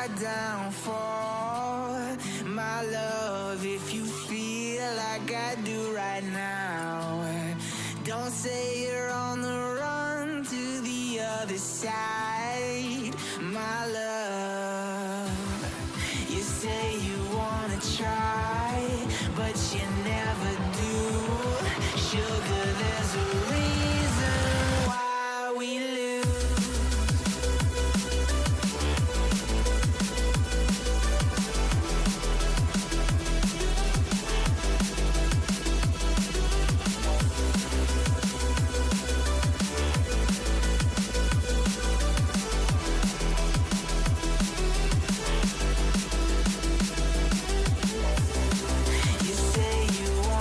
my downfall. My love, if you feel like I do right now, don't say you're on the run to the other side. My love, you say you wanna try, but you never do. Sugar, there's a reason why we lose. You say you want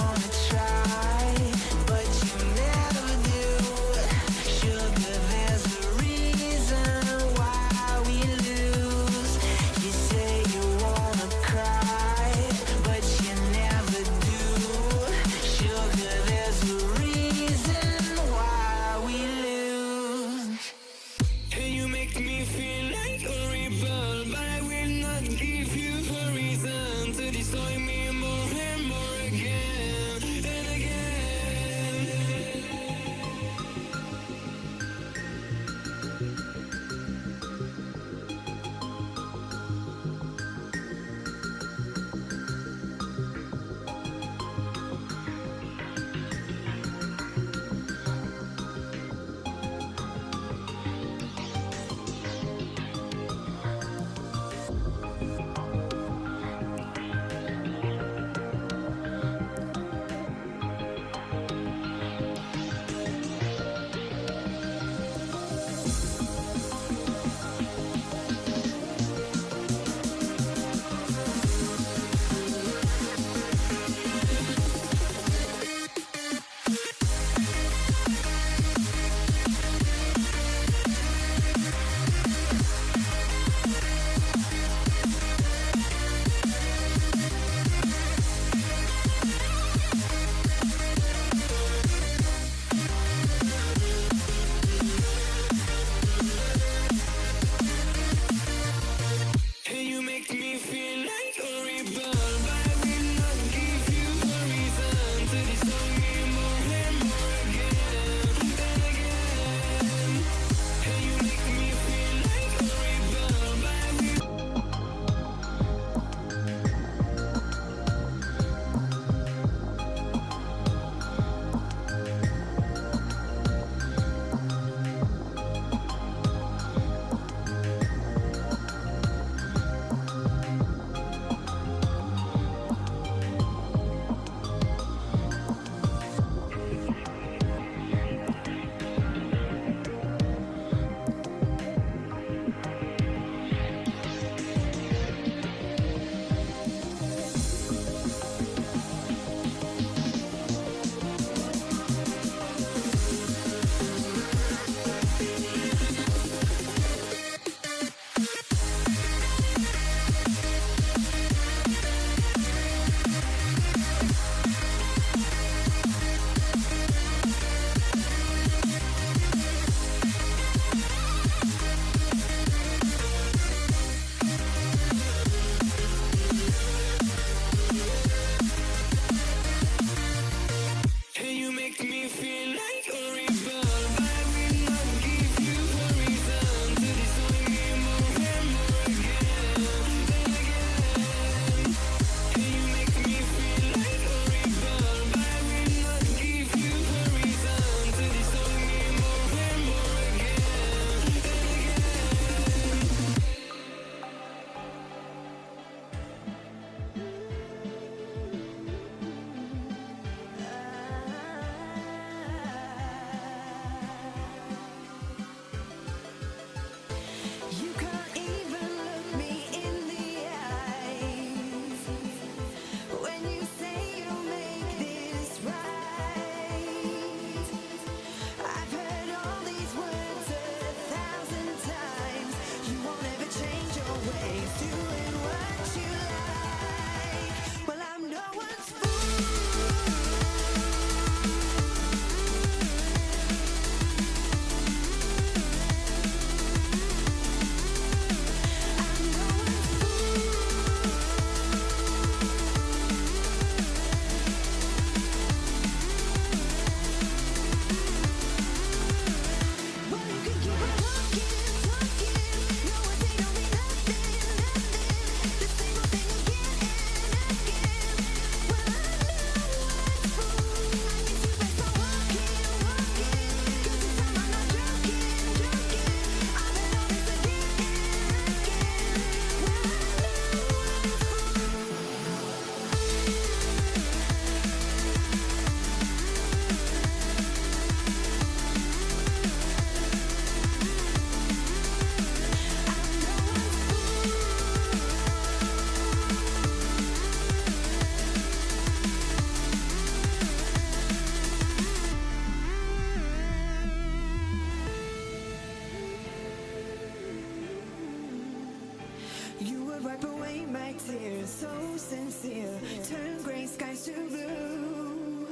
You would wipe away my tears, so sincere, turn gray skies to blue.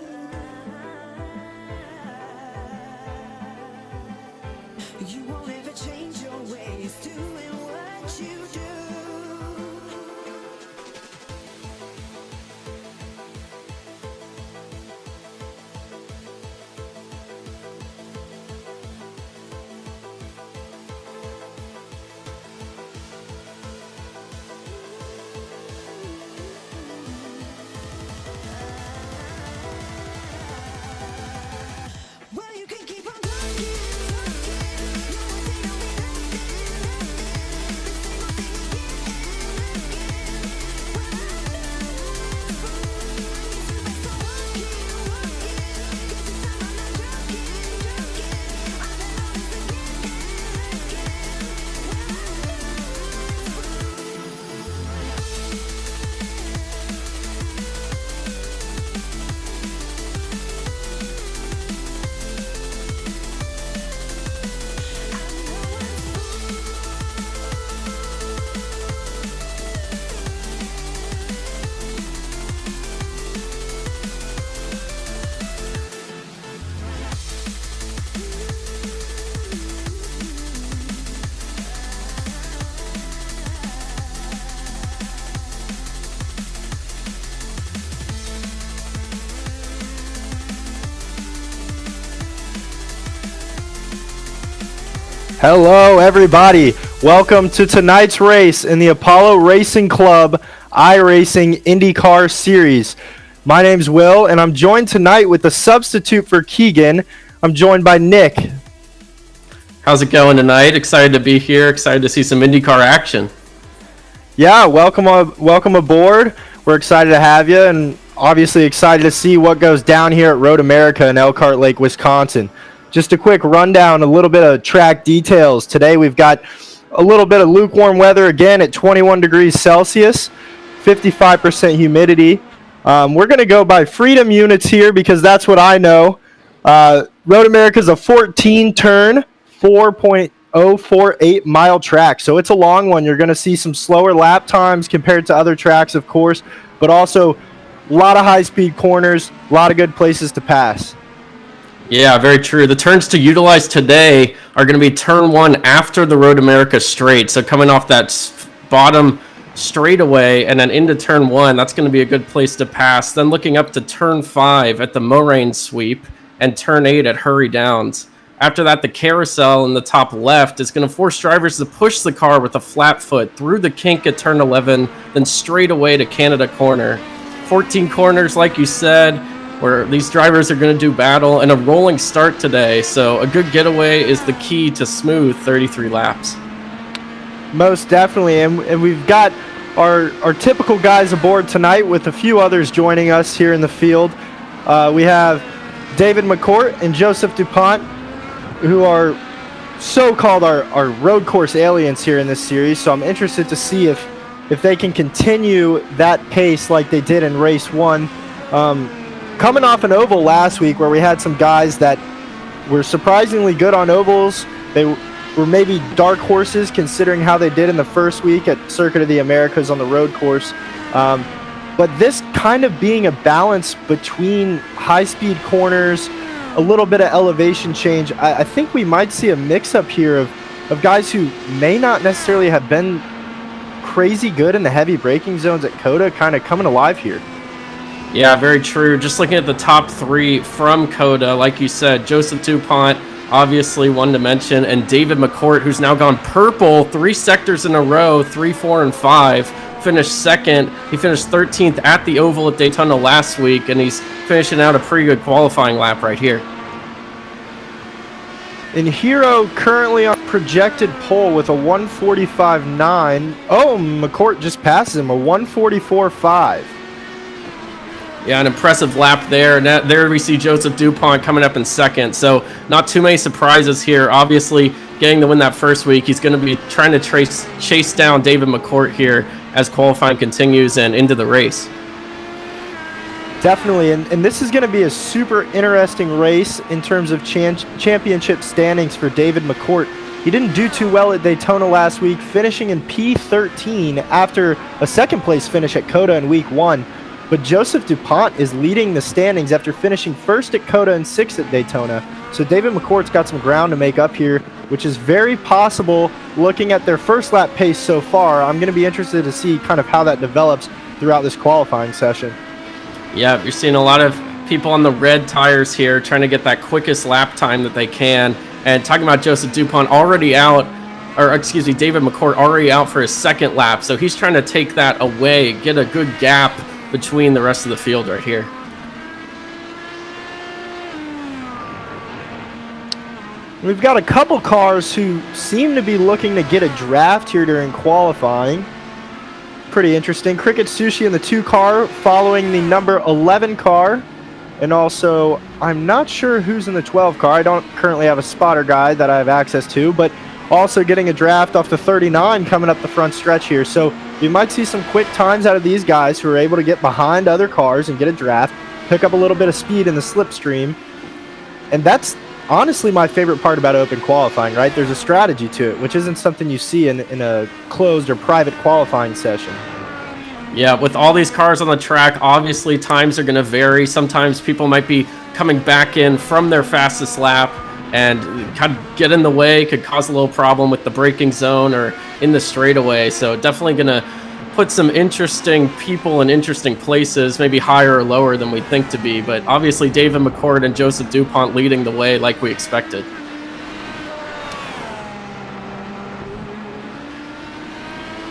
You won't ever change your ways, doing what you do. Well, you can keep on talking, no one say no, we nothing, the same old thing again. Well, I know it's wrong, I need to rest on walking, get to time, I'm not joking, I've been on this again. Well, I Hello, everybody. Welcome to tonight's race in the Apollo Racing Club iRacing Indycar Series. My name's Will, and I'm joined tonight with the substitute for Keegan. I'm joined by Nick. How's it going tonight? Excited to be here. Excited to see some IndyCar action. Yeah, welcome aboard. We're excited to have you, and obviously excited to see what goes down here at Road America in Elkhart Lake, Wisconsin. Just a quick rundown, a little bit of track details. Today we've got a little bit of lukewarm weather again at 21 degrees Celsius, 55% humidity. We're going to go by freedom units here because that's what I know. Road America is a 14-turn, 4.048 mile track, so it's a long one. You're going to see some slower lap times compared to other tracks, of course, but also a lot of high-speed corners, a lot of good places to pass. Yeah, very true. The turns to utilize today are going to be turn 1 after the Road America straight. So coming off that bottom straightaway and then into turn 1, that's going to be a good place to pass. Then looking up to turn 5 at the Moraine sweep and turn 8 at Hurry Downs. After that, the carousel in the top left is going to force drivers to push the car with a flat foot through the kink at turn 11, then straight away to Canada Corner. 14 corners, like you said, where these drivers are going to do battle, and a rolling start today. So a good getaway is the key to smooth 33 laps. Most definitely, and we've got our typical guys aboard tonight with a few others joining us here in the field. We have David McCourt and Joseph DuPont, who are so-called our road course aliens here in this series. So I'm interested to see if they can continue that pace like they did in race 1. Coming off an oval last week where we had some guys that were surprisingly good on ovals. They were maybe dark horses considering how they did in the first week at Circuit of the Americas on the road course. But this kind of being a balance between high-speed corners, a little bit of elevation change, I think we might see a mix-up here of guys who may not necessarily have been crazy good in the heavy braking zones at COTA kind of coming alive here. Yeah, very true. Just looking at the top 3 from COTA, like you said, Joseph DuPont, obviously one to mention, and David McCourt, who's now gone purple 3 sectors in a row, 3, 4, and 5. Finished second. He finished 13th at the Oval at Daytona last week, and he's finishing out a pretty good qualifying lap right here. And Hero currently on projected pole with a 145.9. Oh, McCourt just passes him, a 144.5. Yeah, an impressive lap there. And there we see Joseph DuPont coming up in second. So not too many surprises here. Obviously, getting the win that first week, he's going to be trying to chase down David McCourt here as qualifying continues and into the race. Definitely, and this is going to be a super interesting race in terms of championship standings for David McCourt. He didn't do too well at Daytona last week, finishing in P13 after a second place finish at COTA in week 1. But Joseph DuPont is leading the standings after finishing first at COTA and 6th at Daytona. So David McCourt's got some ground to make up here, which is very possible looking at their first lap pace so far. I'm going to be interested to see kind of how that develops throughout this qualifying session. Yeah, you're seeing a lot of people on the red tires here trying to get that quickest lap time that they can. And talking about Joseph DuPont already out, or excuse me, David McCourt already out for his second lap. So he's trying to take that away, get a good gap between the rest of the field right here. We've got a couple cars who seem to be looking to get a draft here during qualifying. Pretty interesting. Cricket Sushi in the 2 car following the number 11 car. And also, I'm not sure who's in the 12 car. I don't currently have a spotter guide that I have access to, but also getting a draft off the 39 coming up the front stretch here. So you might see some quick times out of these guys who are able to get behind other cars and get a draft, pick up a little bit of speed in the slipstream. And that's honestly my favorite part about open qualifying, right? There's a strategy to it, which isn't something you see in a closed or private qualifying session. Yeah, with all these cars on the track, obviously times are going to vary. Sometimes people might be coming back in from their fastest lap and kind of get in the way, could cause a little problem with the braking zone or in the straightaway. So definitely going to put some interesting people in interesting places, maybe higher or lower than we think to be. But obviously David McCourt and Joseph DuPont leading the way like we expected.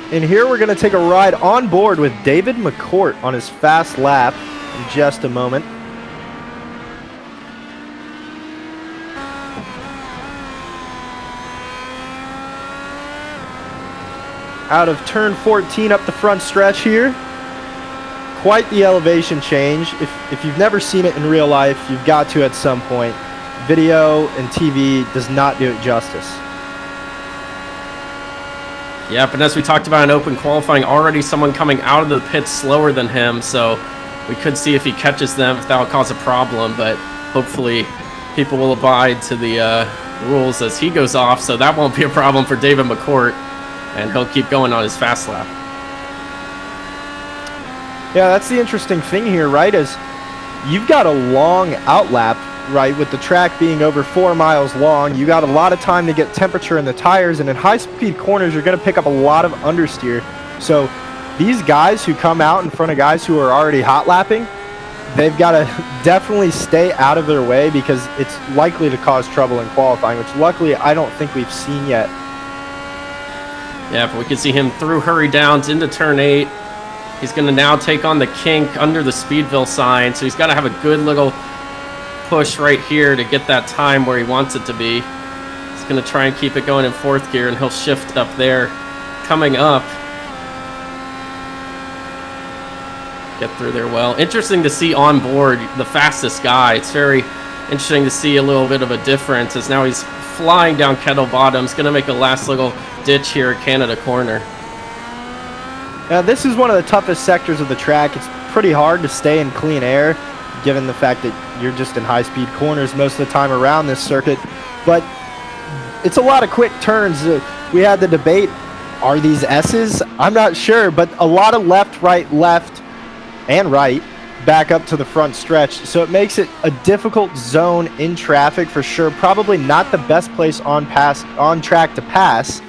And here we're going to take a ride on board with David McCourt on his fast lap in just a moment. Out of turn 14 up the front stretch here. Quite the elevation change. If you've never seen it in real life, you've got to at some point. Video and TV does not do it justice. Yep, and as we talked about in open qualifying, already someone coming out of the pits slower than him, so we could see if he catches them, if that will cause a problem, but hopefully people will abide to the rules as he goes off, so that won't be a problem for David McCourt, and he'll keep going on his fast lap. Yeah, that's the interesting thing here, right, is you've got a long outlap, right, with the track being over 4 miles long. You got a lot of time to get temperature in the tires, and in high-speed corners, you're going to pick up a lot of understeer. So these guys who come out in front of guys who are already hot lapping, they've got to definitely stay out of their way because it's likely to cause trouble in qualifying, which luckily I don't think we've seen yet. Yeah, but we can see him through hurry downs into turn 8. He's going to now take on the kink under the Speedville sign, so he's got to have a good little push right here to get that time where he wants it to be. He's going to try and keep it going in 4th gear, and he'll shift up there. Coming up. Get through there well. Interesting to see on board the fastest guy. It's very interesting to see a little bit of a difference as now he's flying down Kettle Bottoms. Going to make a last little ditch here at Canada Corner. Now, this is one of the toughest sectors of the track. It's pretty hard to stay in clean air, given the fact that you're just in high-speed corners most of the time around this circuit. But it's a lot of quick turns. We had the debate, are these S's? I'm not sure, but a lot of left, and right back up to the front stretch. So it makes it a difficult zone in traffic for sure. Probably not the best place on track to pass.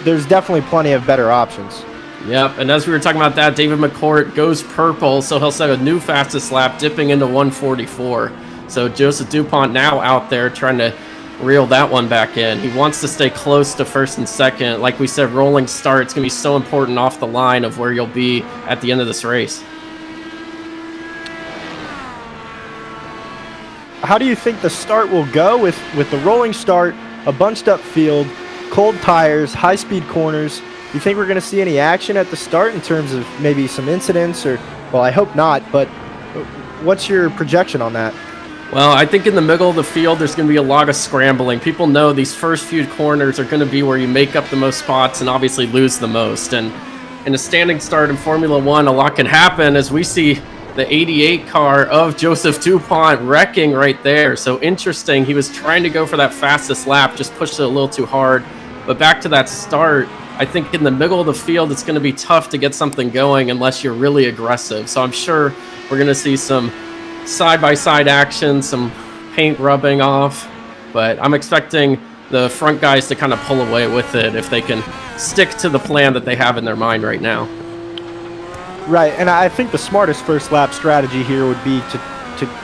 There's definitely plenty of better options. Yep, and as we were talking about that, David McCourt goes purple, so he'll set a new fastest lap, dipping into 144. So Joseph DuPont now out there trying to reel that one back in. He wants to stay close to 1st and 2nd. Like we said, rolling start, it's going to be so important off the line of where you'll be at the end of this race. How do you think the start will go with the rolling start, a bunched up field, cold tires, high-speed corners? You think we're going to see any action at the start in terms of maybe some incidents or, well, I hope not, but what's your projection on that? Well, I think in the middle of the field, there's going to be a lot of scrambling. People know these first few corners are going to be where you make up the most spots and obviously lose the most. And in a standing start in Formula One, a lot can happen as we see the 88 car of Joseph DuPont wrecking right there. So interesting. He was trying to go for that fastest lap, just pushed it a little too hard. But back to that start, I think in the middle of the field, it's going to be tough to get something going unless you're really aggressive. So I'm sure we're going to see some side-by-side action, some paint rubbing off. But I'm expecting the front guys to kind of pull away with it if they can stick to the plan that they have in their mind right now. Right, and I think the smartest first lap strategy here would be to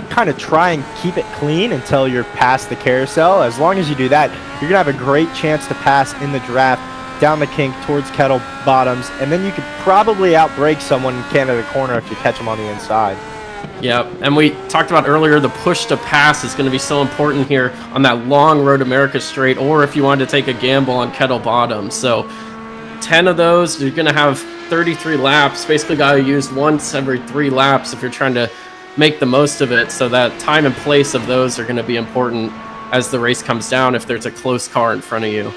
kind of try and keep it clean until you're past the carousel. As long as you do that, you're going to have a great chance to pass in the draft down the kink towards kettle bottoms, and then you could probably outbrake someone in Canada corner if you catch them on the inside. Yeah, and we talked about earlier, the push to pass is going to be so important here on that long Road America straight, or if you wanted to take a gamble on kettle bottoms. So 10 of those, you're going to have 33 laps. Basically got to use once every 3 laps if you're trying to make the most of it. So that time and place of those are going to be important as the race comes down if there's a close car in front of you.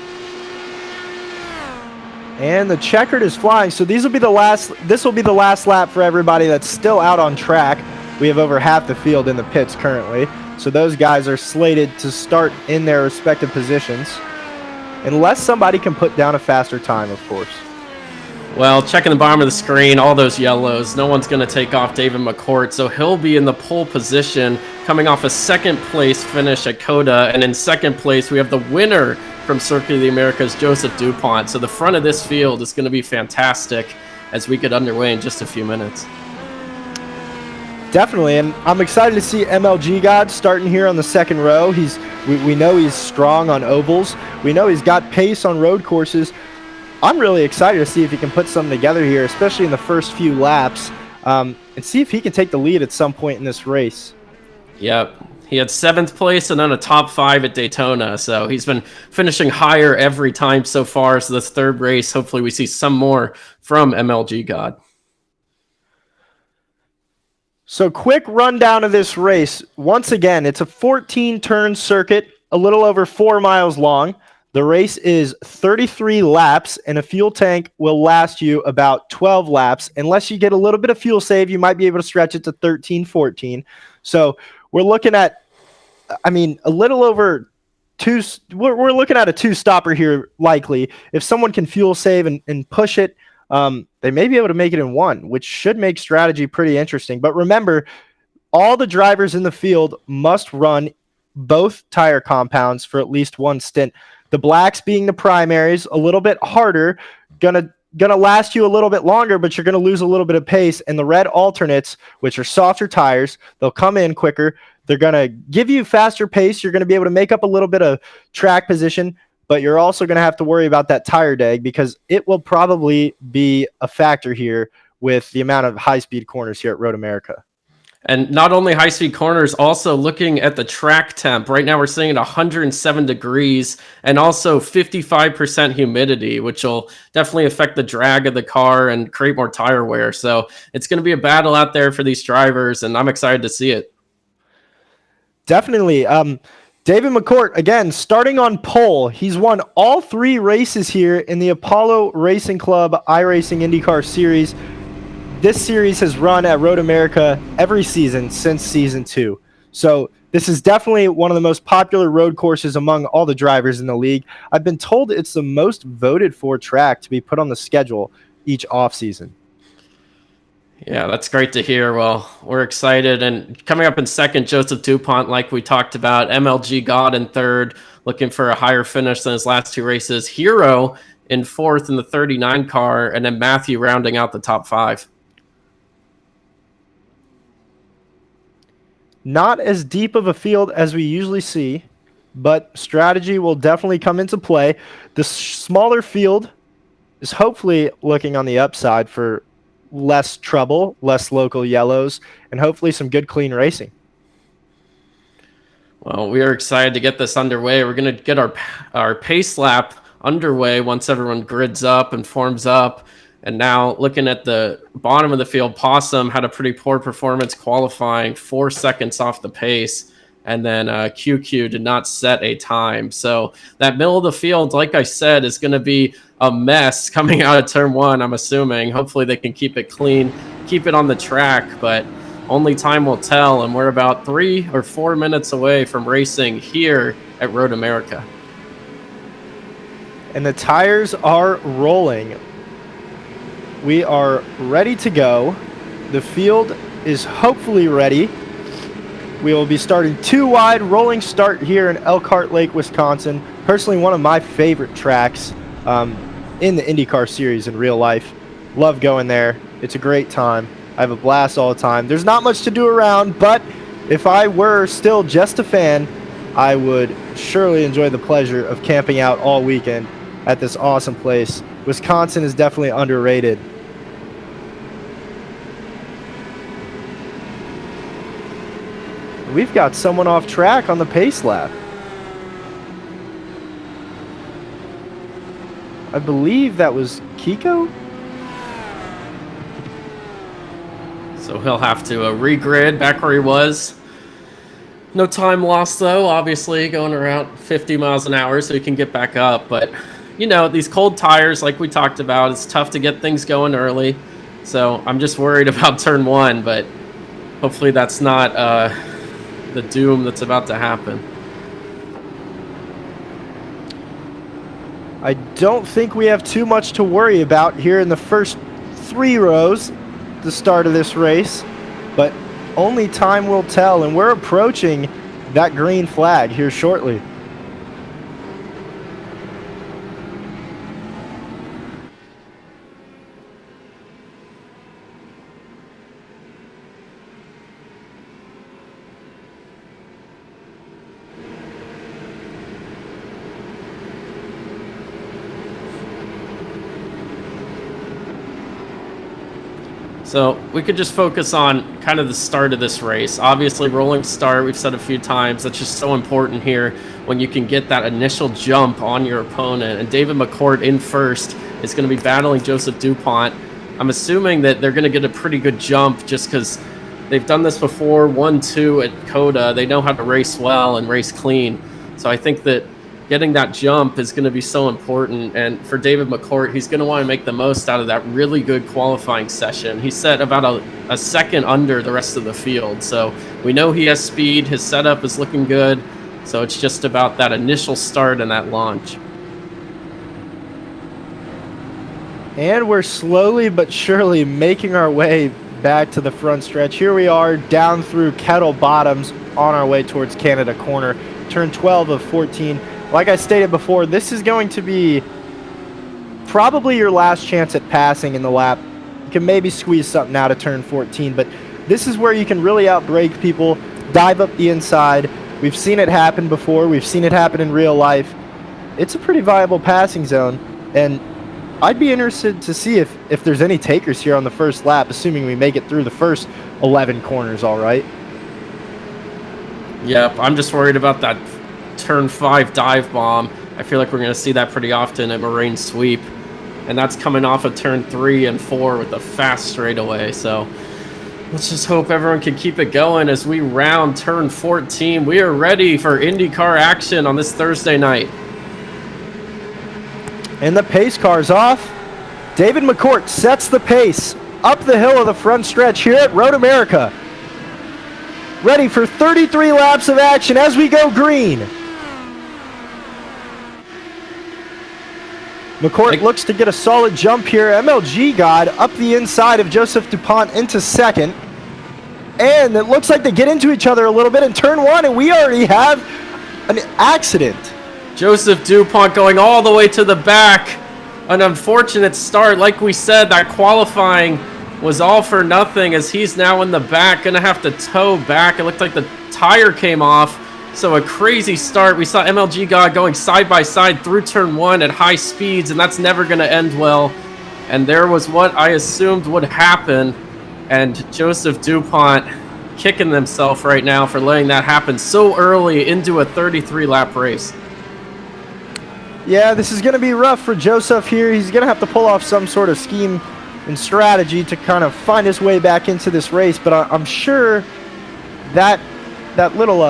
And the checkered is flying, so this will be the last lap for everybody that's still out on track. We have over half the field in the pits currently, so those guys are slated to start in their respective positions, unless somebody can put down a faster time, of course. Well, checking the bottom of the screen, all those yellows, no one's going to take off David McCourt, so he'll be in the pole position, coming off a second place finish at COTA, and in second place we have the winner from Circuit of the Americas, Joseph DuPont. So the front of this field is going to be fantastic as we get underway in just a few minutes. Definitely, and I'm excited to see MLG God starting here on the second row. We know he's strong on ovals. We know he's got pace on road courses. I'm really excited to see if he can put something together here, especially in the first few laps, and see if he can take the lead at some point in this race. Yep. He had 7th place and then a top 5 at Daytona, so he's been finishing higher every time so far. So this third race, hopefully we see some more from MLG God. So quick rundown of this race. Once again, it's a 14-turn circuit, a little over 4 miles long. The race is 33 laps, and a fuel tank will last you about 12 laps. Unless you get a little bit of fuel save, you might be able to stretch it to 13, 14. So we're looking at, a little over two. We're looking at a 2-stopper here, likely. If someone can fuel save and push it, they may be able to make it in 1, which should make strategy pretty interesting. But remember, all the drivers in the field must run both tire compounds for at least 1 stint. The blacks being the primaries, a little bit harder, gonna last you a little bit longer, but you're gonna lose a little bit of pace. And the red alternates, which are softer tires, they'll come in quicker. They're gonna give you faster pace. You're gonna be able to make up a little bit of track position, but you're also gonna have to worry about that tire deg because it will probably be a factor here with the amount of high-speed corners here at Road America. And not only high-speed corners, also looking at the track temp. Right now we're sitting at 107 degrees and also 55% humidity, which will definitely affect the drag of the car and create more tire wear. So it's going to be a battle out there for these drivers, and I'm excited to see it. Definitely. David McCourt, again, starting on pole. He's won all 3 races here in the Apollo Racing Club iRacing Indycar Series. This series has run at Road America every season since season 2. So this is definitely one of the most popular road courses among all the drivers in the league. I've been told it's the most voted for track to be put on the schedule each offseason. Yeah, that's great to hear. Well, we're excited. And coming up in second, Joseph DuPont, like we talked about. MLG God in third, looking for a higher finish than his last 2 races. Hero in 4th in the 39 car, and then Matthew rounding out the top 5. Not as deep of a field as we usually see, but strategy will definitely come into play. The smaller field is hopefully looking on the upside for less trouble, less local yellows, and hopefully some good, clean racing. Well, we are excited to get this underway. We're going to get our pace lap underway once everyone grids up and forms up. And now looking at the bottom of the field, Possum had a pretty poor performance qualifying, 4 seconds off the pace. And then QQ did not set a time. So that middle of the field, like I said, is going to be a mess coming out of turn 1, I'm assuming. Hopefully they can keep it clean, keep it on the track. But only time will tell, and we're about 3 or 4 minutes away from racing here at Road America. And the tires are rolling. We are ready to go. The field is hopefully ready. We will be starting 2 wide, rolling start here in Elkhart Lake, Wisconsin. Personally, one of my favorite tracks in the IndyCar series in real life. Love going there. It's a great time. I have a blast all the time. There's not much to do around, but if I were still just a fan, I would surely enjoy the pleasure of camping out all weekend at this awesome place. Wisconsin is definitely underrated. We've got someone off track on the pace lap. I believe that was Kiko. So he'll have to regrid back where he was. No time lost, though, obviously, going around 50 miles an hour so he can get back up. But, you know, these cold tires, like we talked about, it's tough to get things going early. So I'm just worried about turn 1, but hopefully that's not the doom that's about to happen. I don't think we have too much to worry about here in the first 3 rows, the start of this race, but only time will tell, and we're approaching that green flag here shortly. So we could just focus on kind of the start of this race. Obviously, rolling start, we've said a few times, that's just so important here when you can get that initial jump on your opponent. And David McCourt in first is going to be battling Joseph DuPont. I'm assuming that they're going to get a pretty good jump just because they've done this before, 1-2 at COTA. They know how to race well and race clean. So I think that getting that jump is going to be so important. And for David McCourt, he's going to want to make the most out of that really good qualifying session. He set about a second under the rest of the field. So we know he has speed. His setup is looking good. So it's just about that initial start and that launch. And we're slowly but surely making our way back to the front stretch. Here we are down through Kettle Bottoms on our way towards Canada Corner. Turn 12 of 14. Like I stated before, this is going to be probably your last chance at passing in the lap. You can maybe squeeze something out of turn 14, but this is where you can really outbrake people, dive up the inside. We've seen it happen before. We've seen it happen in real life. It's a pretty viable passing zone, and I'd be interested to see if there's any takers here on the first lap, assuming we make it through the first 11 corners all right. Yep, I'm just worried about that turn 5 dive bomb. I feel like we're going to see that pretty often at Moraine Sweep, and that's coming off of turn 3 and 4 with a fast straightaway. So let's just hope everyone can keep it going as we round turn 14. We are ready for IndyCar action on this Thursday night. And the pace car's off. David McCourt sets the pace up the hill of the front stretch here at Road America. Ready for 33 laps of action as we go green. McCourt looks to get a solid jump here. MLG God up the inside of Joseph DuPont into second. And it looks like they get into each other a little bit in turn 1, and we already have an accident. Joseph DuPont going all the way to the back. An unfortunate start. Like we said, that qualifying was all for nothing as he's now in the back. Going to have to tow back. It looked like the tire came off. So a crazy start. We saw MLG God going side by side through turn 1 at high speeds, and that's never going to end well. And there was what I assumed would happen. And Joseph DuPont kicking himself right now for letting that happen so early into a 33-lap race. Yeah, this is going to be rough for Joseph here. He's going to have to pull off some sort of scheme and strategy to kind of find his way back into this race. But I'm sure that little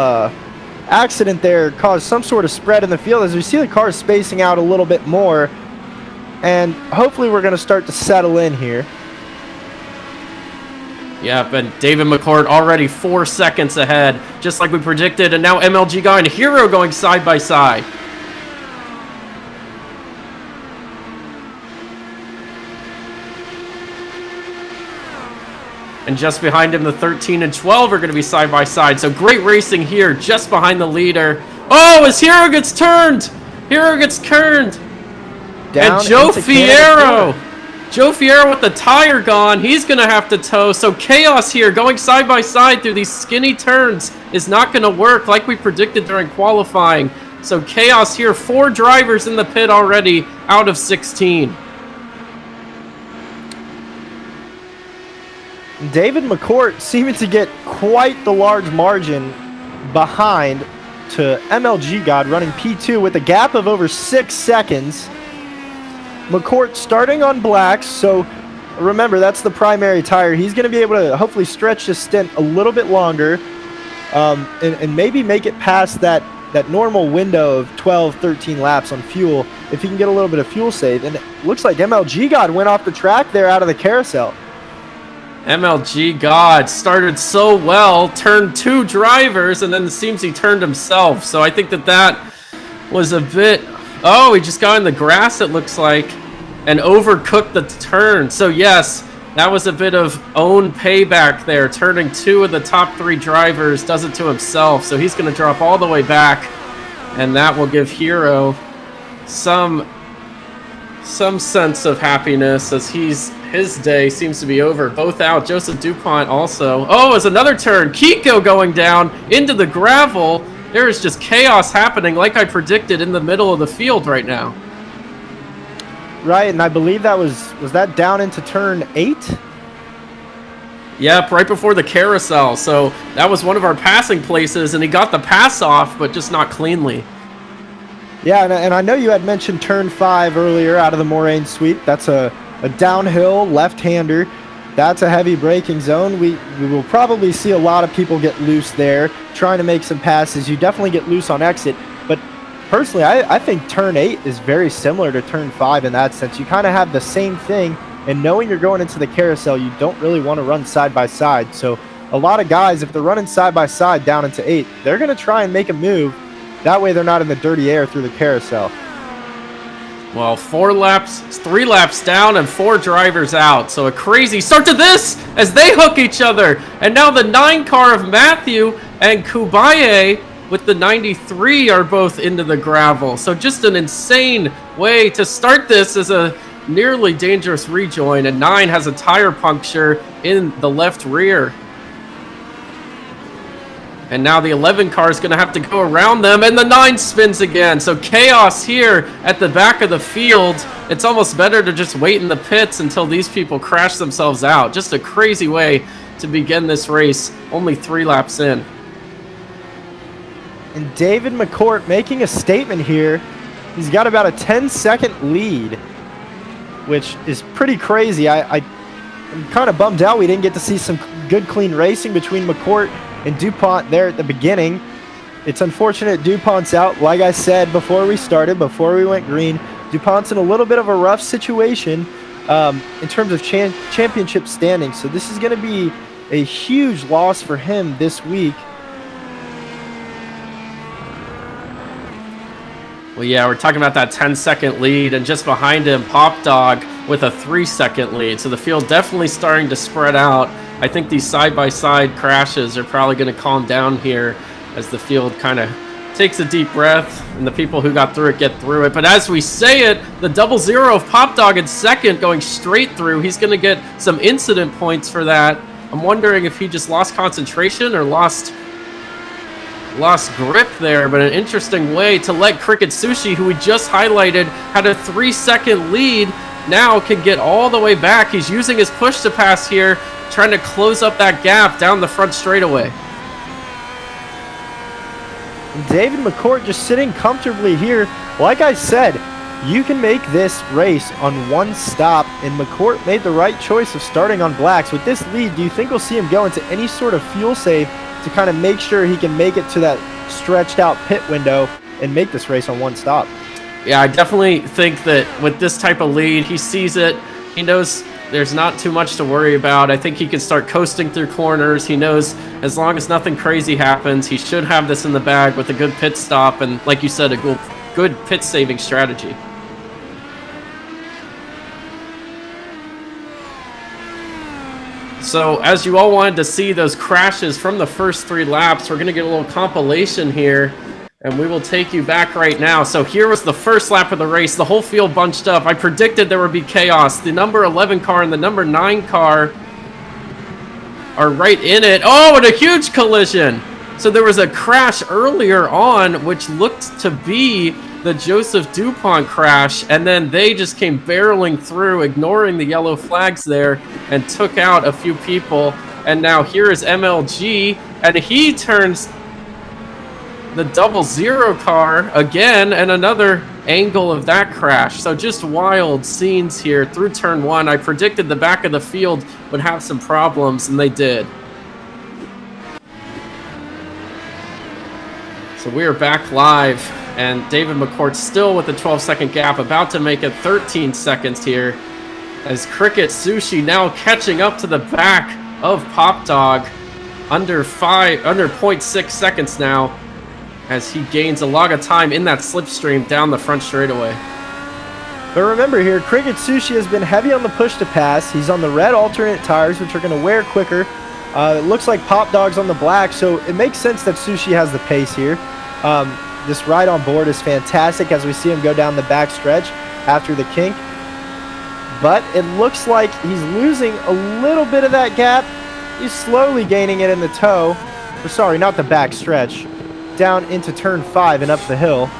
accident there caused some sort of spread in the field as we see the cars spacing out a little bit more. And hopefully we're going to start to settle in here. Yep, and David McCourt already 4 seconds ahead, just like we predicted. And now MLG Guy and Hero going side by side. And just behind him, the 13 and 12 are going to be side by side. So great racing here, just behind the leader. Oh, as Hero gets turned! Hero gets turned! Down and Joe into Fierro! Joe Fierro with the tire gone. He's going to have to tow. So chaos here, going side by side through these skinny turns is not going to work like we predicted during qualifying. So chaos here, 4 drivers in the pit already out of 16. David McCourt seeming to get quite the large margin behind to MLG God running P2 with a gap of over 6 seconds. McCourt starting on blacks, so remember that's the primary tire. He's going to be able to hopefully stretch this stint a little bit longer and maybe make it past that normal window of 12, 13 laps on fuel if he can get a little bit of fuel save. And it looks like MLG God went off the track there out of the carousel. MLG God started so well, turned 2 drivers, and then it seems he turned himself. So I think that was a bit... Oh, he just got in the grass, it looks like, and overcooked the turn. So yes, that was a bit of own payback there, turning 2 of the top 3 drivers, does it to himself. So he's going to drop all the way back, and that will give Hero some sense of happiness as his day seems to be over. Both out. Joseph DuPont also. Oh, as another turn. Kiko going down into the gravel. There is just chaos happening like I predicted in the middle of the field right now. Right, and I believe that was that down into turn 8? Yep, right before the carousel. So that was one of our passing places, and he got the pass off, but just not cleanly. Yeah, and I know you had mentioned turn 5 earlier out of the Moraine sweep. That's a downhill left-hander. That's a heavy braking zone. We will probably see a lot of people get loose there, trying to make some passes. You definitely get loose on exit. But personally, I think turn 8 is very similar to turn 5 in that sense. You kind of have the same thing, and knowing you're going into the carousel, you don't really want to run side by side. So a lot of guys, if they're running side by side down into 8, they're going to try and make a move. That way they're not in the dirty air through the carousel. Well, 3 laps down and 4 drivers out. So a crazy start to this as they hook each other. And now the 9 car of Matthew and Kubaye with the 93 are both into the gravel. So just an insane way to start this as a nearly dangerous rejoin. And 9 has a tire puncture in the left rear. And now the 11 car is going to have to go around them, and the 9 spins again. So chaos here at the back of the field. It's almost better to just wait in the pits until these people crash themselves out. Just a crazy way to begin this race, only 3 laps in. And David McCourt making a statement here. He's got about a 10-second lead, which is pretty crazy. I'm kind of bummed out we didn't get to see some good, clean racing between McCourt and DuPont there at the beginning. It's unfortunate DuPont's out. Like I said before we started, before we went green, DuPont's in a little bit of a rough situation in terms of championship standings. So this is going to be a huge loss for him this week. Well, yeah, we're talking about that 10-second lead, and just behind him, Pop Dog with a 3-second lead. So the field definitely starting to spread out. I think these side-by-side crashes are probably going to calm down here as the field kind of takes a deep breath, and the people who got through it get through it. But as we say it, the 0-0 of Pop Dog in second going straight through. He's going to get some incident points for that. I'm wondering if he just lost concentration or lost grip there, but an interesting way to let Cricket Sushi, who we just highlighted, had a 3-second lead, now can get all the way back. He's using his push to pass here, trying to close up that gap down the front straightaway. David McCourt just sitting comfortably here. Like I said, you can make this race on one stop, and McCourt made the right choice of starting on blacks. With this lead, do you think we'll see him go into any sort of fuel save to kind of make sure he can make it to that stretched out pit window and make this race on one stop? Yeah, I definitely think that with this type of lead, he sees it. He knows there's not too much to worry about. I think he can start coasting through corners. He knows as long as nothing crazy happens, he should have this in the bag with a good pit stop and, like you said, a good pit-saving strategy. So, as you all wanted to see those crashes from the first 3 laps, we're going to get a little compilation here, and we will take you back right now. So here was the first lap of the race. The whole field bunched up. I predicted there would be chaos. The number 11 car and the number 9 car are right in it. Oh, and a huge collision. So there was a crash earlier on, which looked to be the Joseph DuPont crash, and then they just came barreling through, ignoring the yellow flags there, and took out a few people. And now here is MLG, and he turns the 00 car again, and another angle of that crash. So just wild scenes here through turn 1. I predicted the back of the field would have some problems, and they did. So we are back live, and David McCourt still with the 12-second gap, about to make it 13 seconds here, as Cricket Sushi now catching up to the back of Pop Dog, under 0.6 seconds now, as he gains a lot of time in that slipstream down the front straightaway. But remember here, Cricket Sushi has been heavy on the push to pass. He's on the red alternate tires, which are going to wear quicker. It looks like Pop Dog's on the black, so it makes sense that Sushi has the pace here. This ride on board is fantastic as we see him go down the back stretch after the kink. But it looks like he's losing a little bit of that gap. He's slowly gaining it in the toe. Or sorry, not the back stretch. Down into turn 5 and up the hill.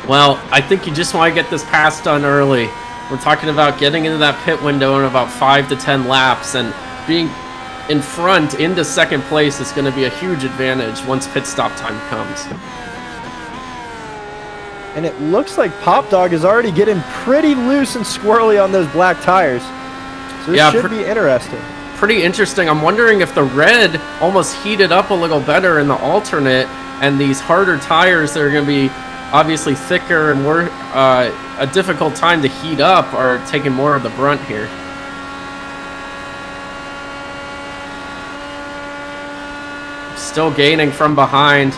Well, I think you just want to get this pass done early. We're talking about getting into that pit window in about 5 to 10 laps, and being in front into second place is going to be a huge advantage once pit stop time comes. And it looks like Pop Dog is already getting pretty loose and squirrely on those black tires. So this should be interesting. Pretty interesting. I'm wondering if the red almost heated up a little better in the alternate, and these harder tires that are going to be obviously thicker and more a difficult time to heat up are taking more of the brunt here. Still gaining from behind,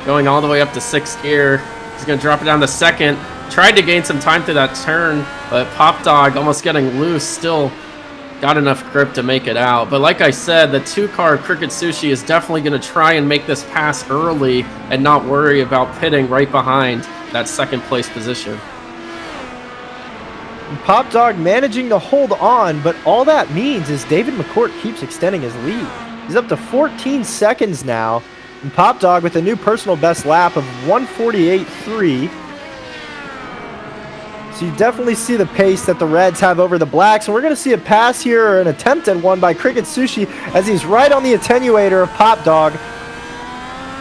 going all the way up to 6th gear. He's going to drop it down to 2nd. Tried to gain some time through that turn, but Pop Dog almost getting loose, still got enough grip to make it out. But like I said, the 2-car Cricket Sushi is definitely going to try and make this pass early and not worry about pitting right behind that 2nd place position. Pop Dog managing to hold on, but all that means is David McCourt keeps extending his lead. He's up to 14 seconds now, and Pop Dog with a new personal best lap of 1:48.3. So you definitely see the pace that the Reds have over the Blacks, and we're going to see a pass here, or an attempt at one by Cricket Sushi, as he's right on the attenuator of Pop Dog.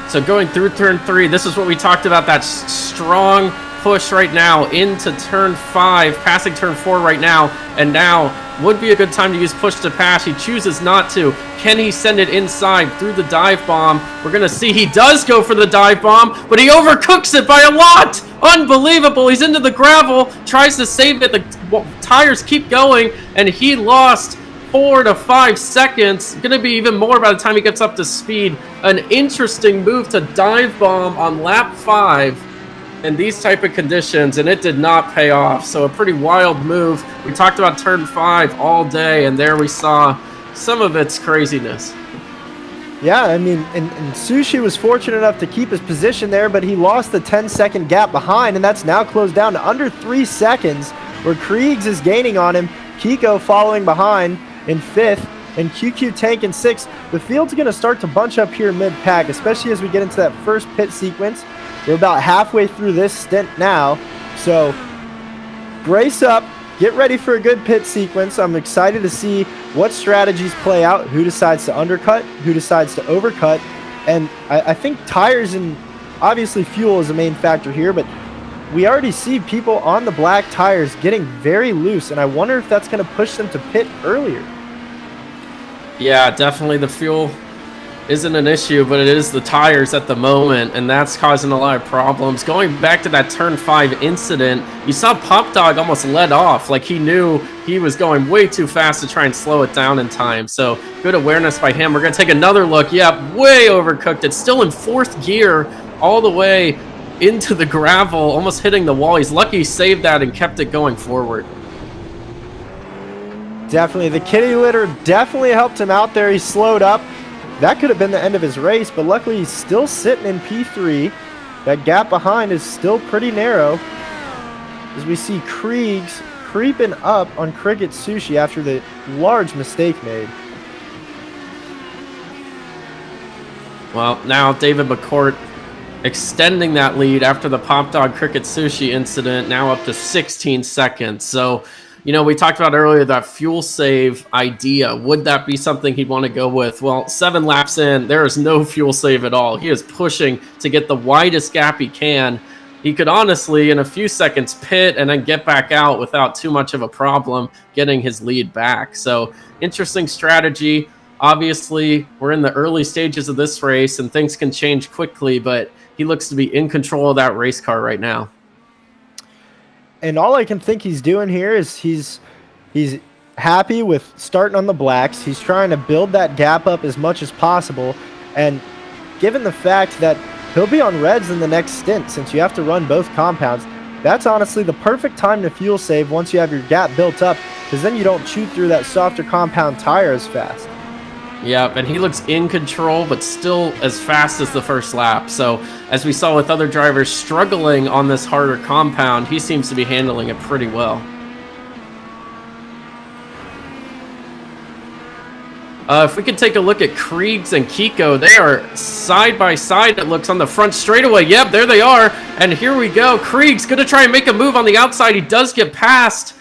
So going through turn 3, this is what we talked about, that strong push right now into turn 5, passing turn 4 right now, and now would be a good time to use push to pass. He chooses not to. Can he send it inside through the dive bomb? We're going to see he does go for the dive bomb, but he overcooks it by a lot. Unbelievable. He's into the gravel, tries to save it. The tires keep going, and he lost 4 to 5 seconds. Going to be even more by the time he gets up to speed. An interesting move to dive bomb on lap 5 in these type of conditions, and it did not pay off. So a pretty wild move. We talked about turn 5 all day, and there we saw some of its craziness. Yeah, I mean, and Sushi was fortunate enough to keep his position there, but he lost the 10-second gap behind, and that's now closed down to under 3 seconds, where Kriegs is gaining on him, Kiko following behind in 5th, and QQ Tank in 6th. The field's going to start to bunch up here mid-pack, especially as we get into that first pit sequence. We're about halfway through this stint now, so brace up, get ready for a good pit sequence. I'm excited to see what strategies play out, who decides to undercut, who decides to overcut, and I think tires and obviously fuel is a main factor here, but we already see people on the black tires getting very loose, and I wonder if that's going to push them to pit earlier. Yeah, definitely the fuel isn't an issue, but it is the tires at the moment, and that's causing a lot of problems. Going back to that turn 5 incident, you saw Pop Dog almost let off, like he knew he was going way too fast to try and slow it down in time. So good awareness by him. We're going to take another look. Yep, way overcooked. It's still in 4th gear all the way into the gravel, almost hitting the wall. He's lucky he saved that and kept it going forward. Definitely. The kitty litter definitely helped him out there. He slowed up. That could have been the end of his race, but luckily he's still sitting in P3. That gap behind is still pretty narrow. As we see Kriegs creeping up on Cricket Sushi after the large mistake made. Well, now David McCourt extending that lead after the Pop Dog Cricket Sushi incident, now up to 16 seconds. So, you know, we talked about earlier that fuel save idea. Would that be something he'd want to go with? Well, 7 laps in, there is no fuel save at all. He is pushing to get the widest gap he can. He could honestly, in a few seconds, pit and then get back out without too much of a problem getting his lead back. So, interesting strategy. Obviously, we're in the early stages of this race and things can change quickly, but he looks to be in control of that race car right now. And all I can think he's doing here is he's happy with starting on the blacks. He's trying to build that gap up as much as possible. And given the fact that he'll be on reds in the next stint, since you have to run both compounds, that's honestly the perfect time to fuel save once you have your gap built up, because then you don't chew through that softer compound tire as fast. Yeah, and he looks in control, but still as fast as the first lap. So, as we saw with other drivers struggling on this harder compound, he seems to be handling it pretty well. If we could take a look at Kriegs and Kiko, they are side by side, it looks, on the front straightaway. Yep, there they are. And here we go. Kriegs going to try and make a move on the outside. He does get past.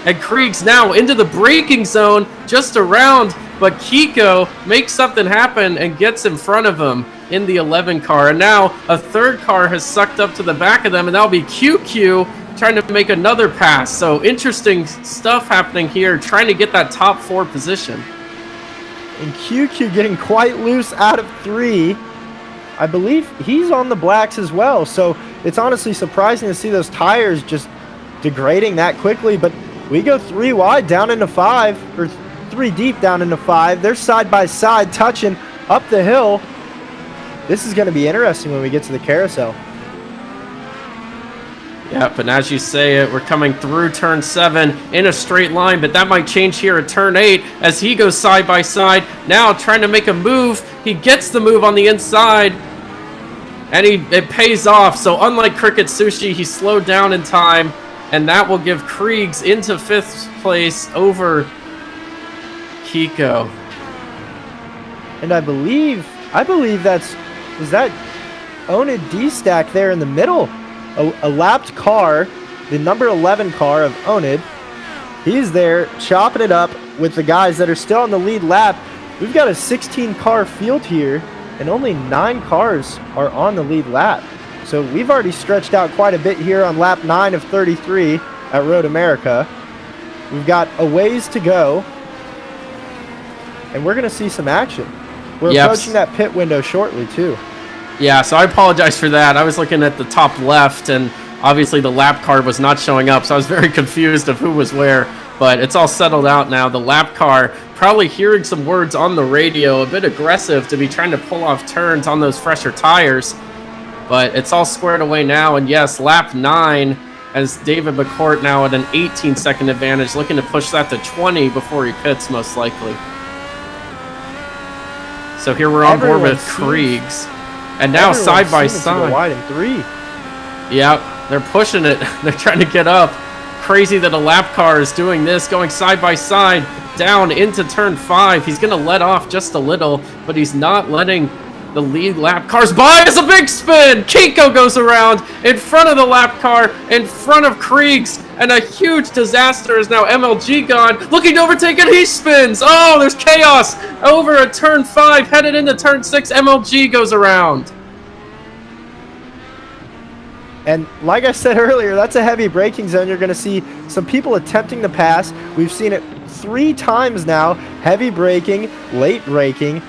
And Kriegs now into the braking zone, just around. But Kiko makes something happen and gets in front of him in the 11 car. And now a third car has sucked up to the back of them, and that'll be QQ trying to make another pass. So interesting stuff happening here, trying to get that top 4 position. And QQ getting quite loose out of 3. I believe he's on the blacks as well. So it's honestly surprising to see those tires just degrading that quickly. But we go 3 wide down into 5, or 3 deep down into 5. They're side by side touching up the hill. This is going to be interesting when we get to the carousel. Yep, and as you say it, we're coming through turn 7 in a straight line, but that might change here at turn 8 as he goes side by side. Now trying to make a move. He gets the move on the inside, and it pays off. So unlike Cricket Sushi, he slowed down in time, and that will give Kriegs into 5th place over Kiko. And I believe was that Onid D-Stack there in the middle. A lapped car, the number 11 car of Onid. He's there chopping it up with the guys that are still on the lead lap. We've got a 16-car field here, and only 9 cars are on the lead lap. So we've already stretched out quite a bit here on lap 9 of 33 at Road America. We've got a ways to go, and we're going to see some action. We're approaching that pit window shortly, too. Yeah, so I apologize for that. I was looking at the top left, and obviously the lap car was not showing up, so I was very confused of who was where. But it's all settled out now. The lap car probably hearing some words on the radio, a bit aggressive to be trying to pull off turns on those fresher tires. But it's all squared away now, and yes, lap 9 as David McCourt now at an 18-second advantage, looking to push that to 20 before he pits, most likely. So here we're on board with Kriegs. And now side by side. Wide in 3. Yeah, they're pushing it. They're trying to get up. Crazy that a lap car is doing this, going side by side down into turn 5. He's going to let off just a little, but he's not letting the lead lap cars by. It's a big spin. Kiko goes around in front of the lap car, in front of Kriegs, and a huge disaster is now MLG gone. Looking to overtake it, he spins. Oh, there's chaos over at turn 5, headed into turn 6. MLG goes around. And like I said earlier, that's a heavy braking zone. You're going to see some people attempting to pass. We've seen it 3 times now. Heavy braking, late braking.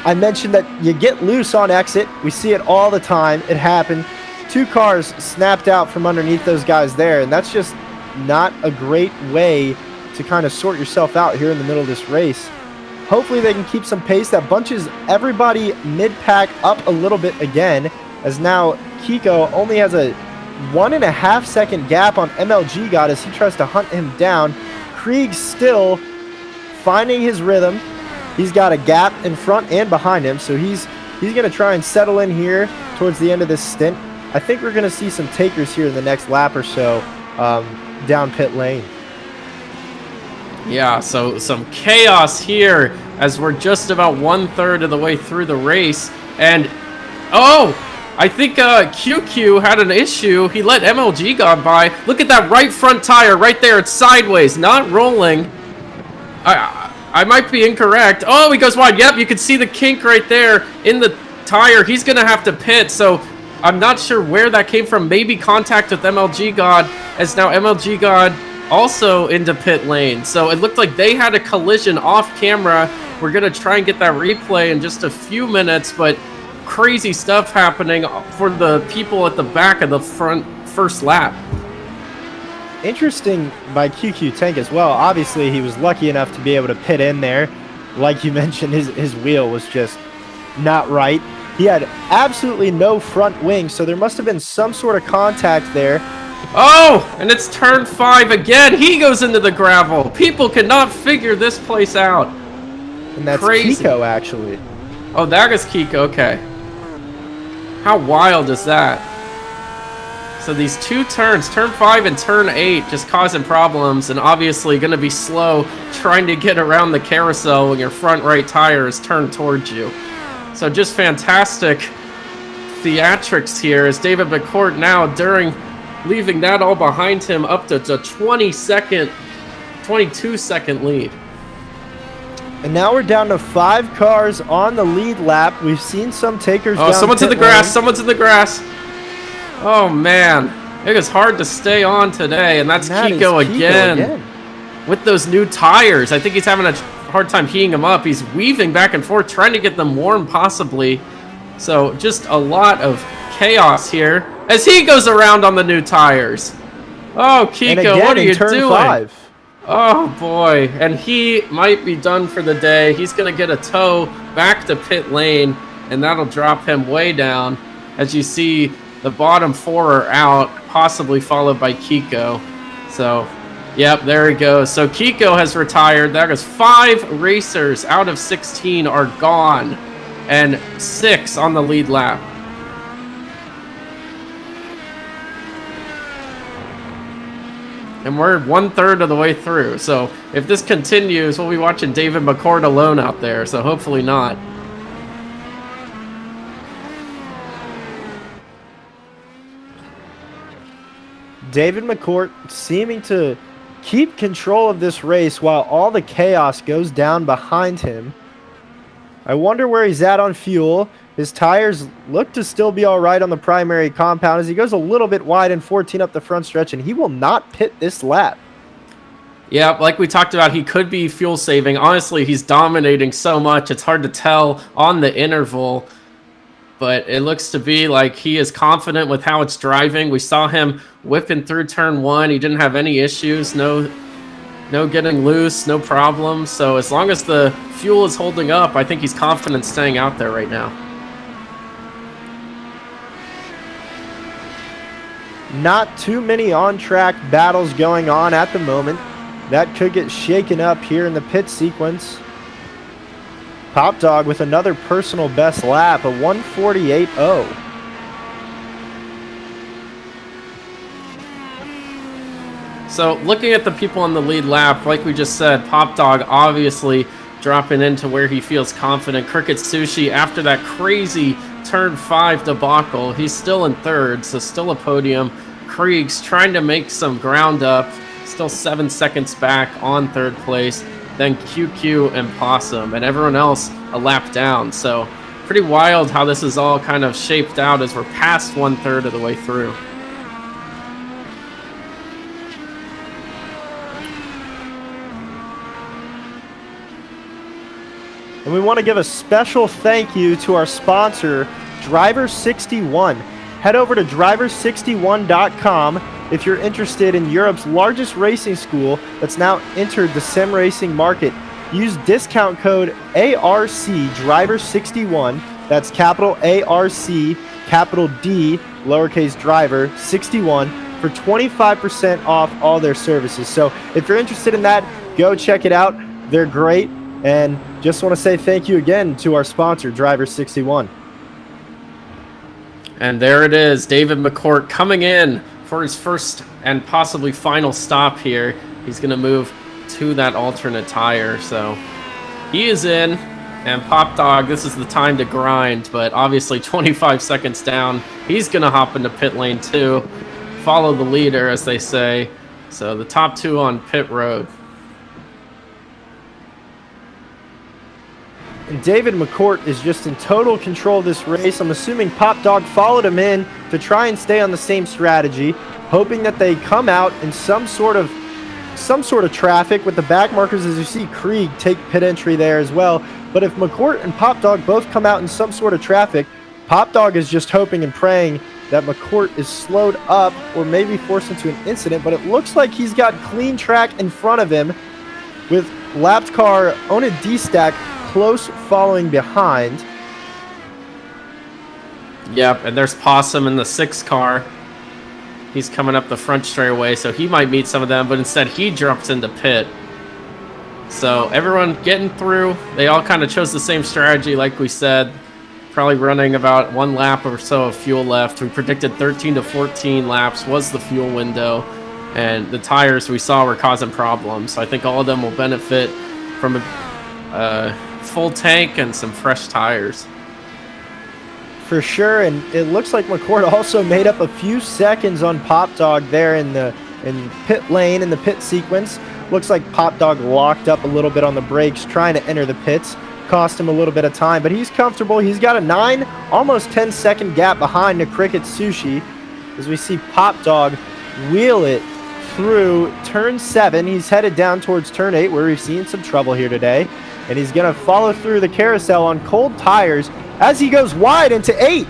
I mentioned that you get loose on exit. We see it all the time. It happened. 2 cars snapped out from underneath those guys there, and that's just not a great way to kind of sort yourself out here in the middle of this race. Hopefully they can keep some pace. That bunches everybody mid-pack up a little bit again, as now Kiko only has a 1.5 second gap on MLG God as he tries to hunt him down. Krieg's still finding his rhythm. He's got a gap in front and behind him, so he's going to try and settle in here towards the end of this stint. I think we're going to see some takers here in the next lap or so down pit lane. Yeah, so some chaos here as we're just about 1/3 of the way through the race. And, oh, I think QQ had an issue. He let MLG God by. Look at that right front tire right there. It's sideways, not rolling. I might be incorrect. Oh, he goes wide. Yep, you can see the kink right there in the tire. He's going to have to pit, so I'm not sure where that came from. Maybe contact with MLG God, as now MLG God also into pit lane. So it looked like they had a collision off camera. We're going to try and get that replay in just a few minutes, but crazy stuff happening for the people at the back of the first lap. Interesting by QQ Tank as well. Obviously, he was lucky enough to be able to pit in there. Like you mentioned, his wheel was just not right. He had absolutely no front wing, so there must have been some sort of contact there. Oh, and it's turn 5 again. He goes into the gravel. People cannot figure this place out. And that's crazy. Kiko, actually. Oh, that is Kiko. Okay. How wild is that? So these 2 turns, turn 5 and turn 8, just causing problems, and obviously going to be slow trying to get around the carousel when your front right tire is turned towards you. So just fantastic theatrics here as David McCourt now, during leaving that all behind him, up to a 22-second lead. And now we're down to 5 cars on the lead lap. We've seen some takers. Oh, someone's in the grass. Someone's in the grass. Oh, man. It is hard to stay on today, and that's Kiko again. With those new tires. I think he's having a hard time heating them up. He's weaving back and forth, trying to get them warm, possibly. So just a lot of chaos here as he goes around on the new tires. Oh, Kiko, what are you doing? 5. Oh, boy. And he might be done for the day. He's going to get a tow back to pit lane, and that'll drop him way down. As you see, the bottom 4 are out, possibly followed by Kiko. So, yep, there he goes. So Kiko has retired. That is 5 racers out of 16 are gone, and 6 on the lead lap. And we're 1/3 of the way through. So if this continues, we'll be watching David McCourt alone out there. So hopefully not. David McCourt seeming to keep control of this race while all the chaos goes down behind him. I wonder where he's at on fuel. His tires look to still be all right on the primary compound as he goes a little bit wide in 14 up the front stretch, and he will not pit this lap. Yeah, like we talked about, he could be fuel saving. Honestly, he's dominating so much, it's hard to tell on the interval. But it looks to be like he is confident with how it's driving. We saw him whipping through turn 1. He didn't have any issues, no getting loose, no problems. So as long as the fuel is holding up, I think he's confident staying out there right now. Not too many on-track battles going on at the moment. That could get shaken up here in the pit sequence. Pop Dog with another personal best lap, a 1:48.0. So looking at the people on the lead lap, like we just said, Pop Dog obviously dropping into where he feels confident. Cricket Sushi, after that crazy turn 5 debacle, he's still in 3rd, so still a podium. Krieg's trying to make some ground up, still 7 seconds back on 3rd place. Then QQ and Possum, and everyone else a lap down. So pretty wild how this is all kind of shaped out as we're past 1/3 of the way through. And we want to give a special thank you to our sponsor, Driver61. Head over to driver61.com if you're interested in Europe's largest racing school that's now entered the sim racing market. Use discount code ARC Driver61. That's capital ARC, capital D, lowercase driver, 61 for 25% off all their services. So if you're interested in that, go check it out. They're great. And just want to say thank you again to our sponsor, Driver61. And there it is, David McCourt coming in for his first and possibly final stop here. He's going to move to that alternate tire. So he is in. And Pop Dog, this is the time to grind, but obviously 25 seconds down. He's going to hop into pit lane too. Follow the leader, as they say. So the top two on pit road. And David McCourt is just in total control of this race. I'm assuming Pop Dog followed him in to try and stay on the same strategy, hoping that they come out in some sort of traffic with the back markers. As you see, Krieg take pit entry there as well. But if McCourt and Pop Dog both come out in some sort of traffic, Pop Dog is just hoping and praying that McCourt is slowed up or maybe forced into an incident. But it looks like he's got clean track in front of him with lapped car on a D-stack close following behind. Yep, and there's Possum in the 6 car. He's coming up the front straightaway, so he might meet some of them, but instead he jumps into pit. So everyone getting through. They all kind of chose the same strategy, like we said. Probably running about 1 lap or so of fuel left. We predicted 13 to 14 laps was the fuel window, and the tires we saw were causing problems. So I think all of them will benefit from a full tank and some fresh tires. For sure, and it looks like McCourt also made up a few seconds on Pop Dog there in pit lane in the pit sequence. Looks like Pop Dog locked up a little bit on the brakes trying to enter the pits. Cost him a little bit of time, but he's comfortable. He's got a 9, almost 10-second gap behind the Cricket Sushi as we see Pop Dog wheel it through turn 7. He's headed down towards turn 8 where we've seen some trouble here today. And he's going to follow through the carousel on cold tires as he goes wide into 8.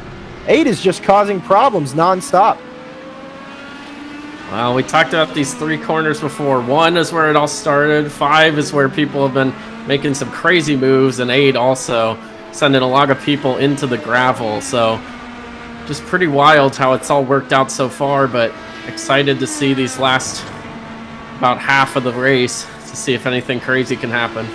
8 is just causing problems nonstop. Well, we talked about these 3 corners before. 1 is where it all started. 5 is where people have been making some crazy moves. And 8 also sending a lot of people into the gravel. So just pretty wild how it's all worked out so far. But excited to see these last about half of the race to see if anything crazy can happen.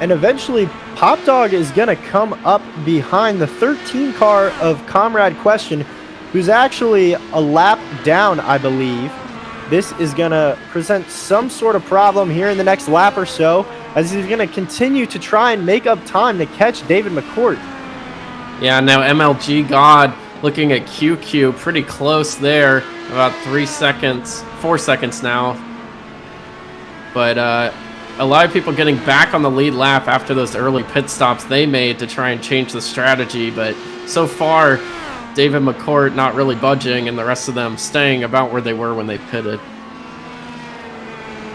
And eventually, Pop Dog is going to come up behind the 13 car of Comrade Question, who's actually a lap down, I believe. This is going to present some sort of problem here in the next lap or so, as he's going to continue to try and make up time to catch David McCourt. Yeah, now MLG God looking at QQ pretty close there, about 4 seconds now. But a lot of people getting back on the lead lap after those early pit stops they made to try and change the strategy. But so far, David McCourt not really budging and the rest of them staying about where they were when they pitted.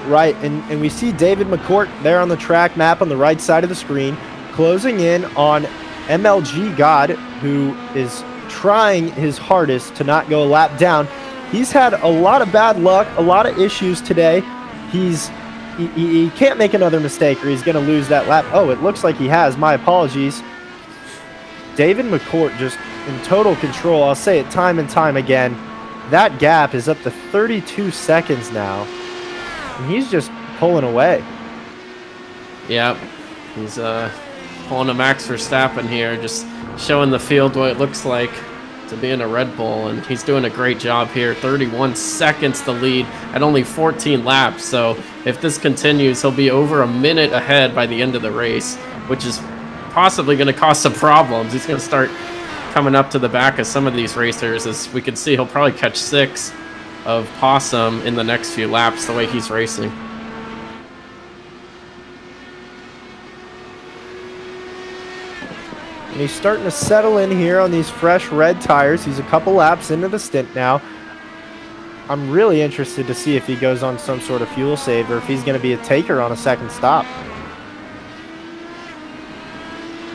Right, and we see David McCourt there on the track map on the right side of the screen, closing in on MLG God, who is trying his hardest to not go a lap down. He's had a lot of bad luck, a lot of issues today. He can't make another mistake or he's going to lose that lap. Oh, it looks like he has. My apologies. David McCourt just in total control. I'll say it time and time again. That gap is up to 32 seconds now. And he's just pulling away. Yep. He's pulling a Max Verstappen here, just showing the field what it looks like to be in a Red Bull, and he's doing a great job here. 31 seconds to lead at only 14 laps, so if this continues, he'll be over a minute ahead by the end of the race, which is possibly going to cause some problems. He's going to start coming up to the back of some of these racers. As we can see, he'll probably catch 6 of Possum in the next few laps the way he's racing. And he's starting to settle in here on these fresh red tires. He's a couple laps into the stint now. I'm really interested to see if he goes on some sort of fuel save or if he's going to be a taker on a second stop.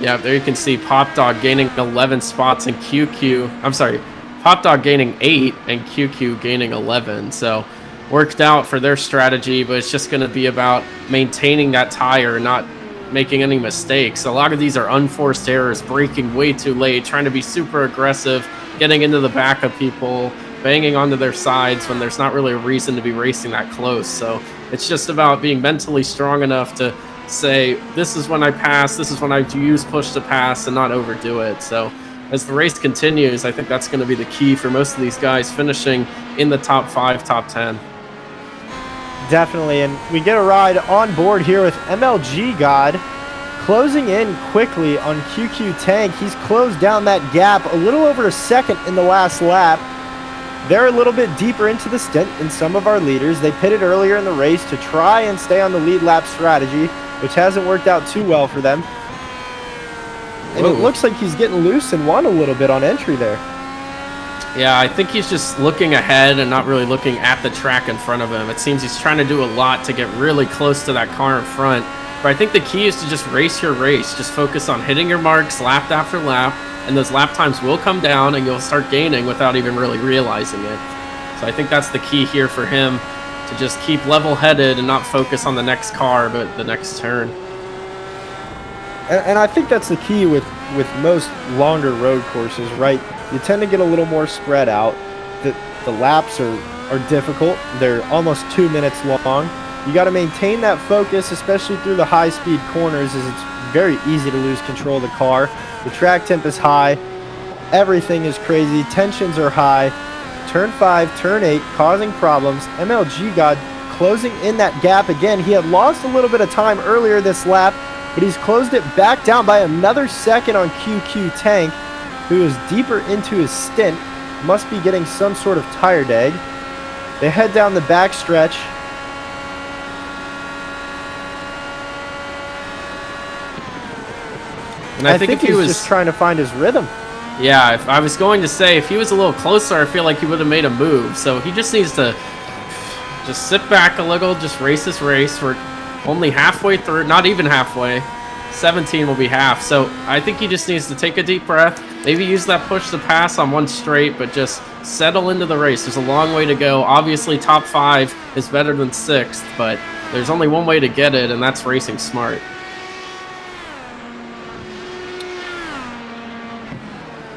Yeah, there you can see Pop Dog gaining 11 spots and Pop Dog gaining 8 and QQ gaining 11. So worked out for their strategy, but it's just going to be about maintaining that tire, not making any mistakes. A lot of these are unforced errors, braking way too late, trying to be super aggressive, getting into the back of people, banging onto their sides when there's not really a reason to be racing that close. So it's just about being mentally strong enough to say, this is when I pass, this is when I use push to pass, and not overdo it. So as the race continues, I think that's going to be the key for most of these guys finishing in the top 5, top 10. Definitely, and we get a ride on board here with MLG God closing in quickly on QQ Tank. He's closed down that gap a little over a second in the last lap. They're a little bit deeper into the stint than some of our leaders. They pitted earlier in the race to try and stay on the lead lap strategy, which hasn't worked out too well for them. And it looks like he's getting loose and won a little bit on entry there. Yeah, I think he's just looking ahead and not really looking at the track in front of him. It seems he's trying to do a lot to get really close to that car in front. But I think the key is to just race your race. Just focus on hitting your marks lap after lap, and those lap times will come down and you'll start gaining without even really realizing it. So I think that's the key here for him, to just keep level-headed and not focus on the next car, but the next turn. And I think that's the key with most longer road courses, right? You tend to get a little more spread out. The laps are difficult. They're almost 2 minutes long. You got to maintain that focus, especially through the high-speed corners, as it's very easy to lose control of the car. The track temp is high. Everything is crazy. Tensions are high. Turn 5, turn 8, causing problems. MLG God closing in that gap again. He had lost a little bit of time earlier this lap, but he's closed it back down by another second on QQ Tank, who is deeper into his stint, must be getting some sort of tire dag. They head down the back stretch. And I think if he was just trying to find his rhythm. Yeah, if I was going to say, if he was a little closer, I feel like he would have made a move. So he just needs to just sit back a little, just race this race. We're only halfway through, not even halfway. 17 will be half. So I think he just needs to take a deep breath, maybe use that push to pass on one straight, but just settle into the race. There's a long way to go. Obviously, top 5 is better than 6th, but there's only one way to get it, and that's racing smart.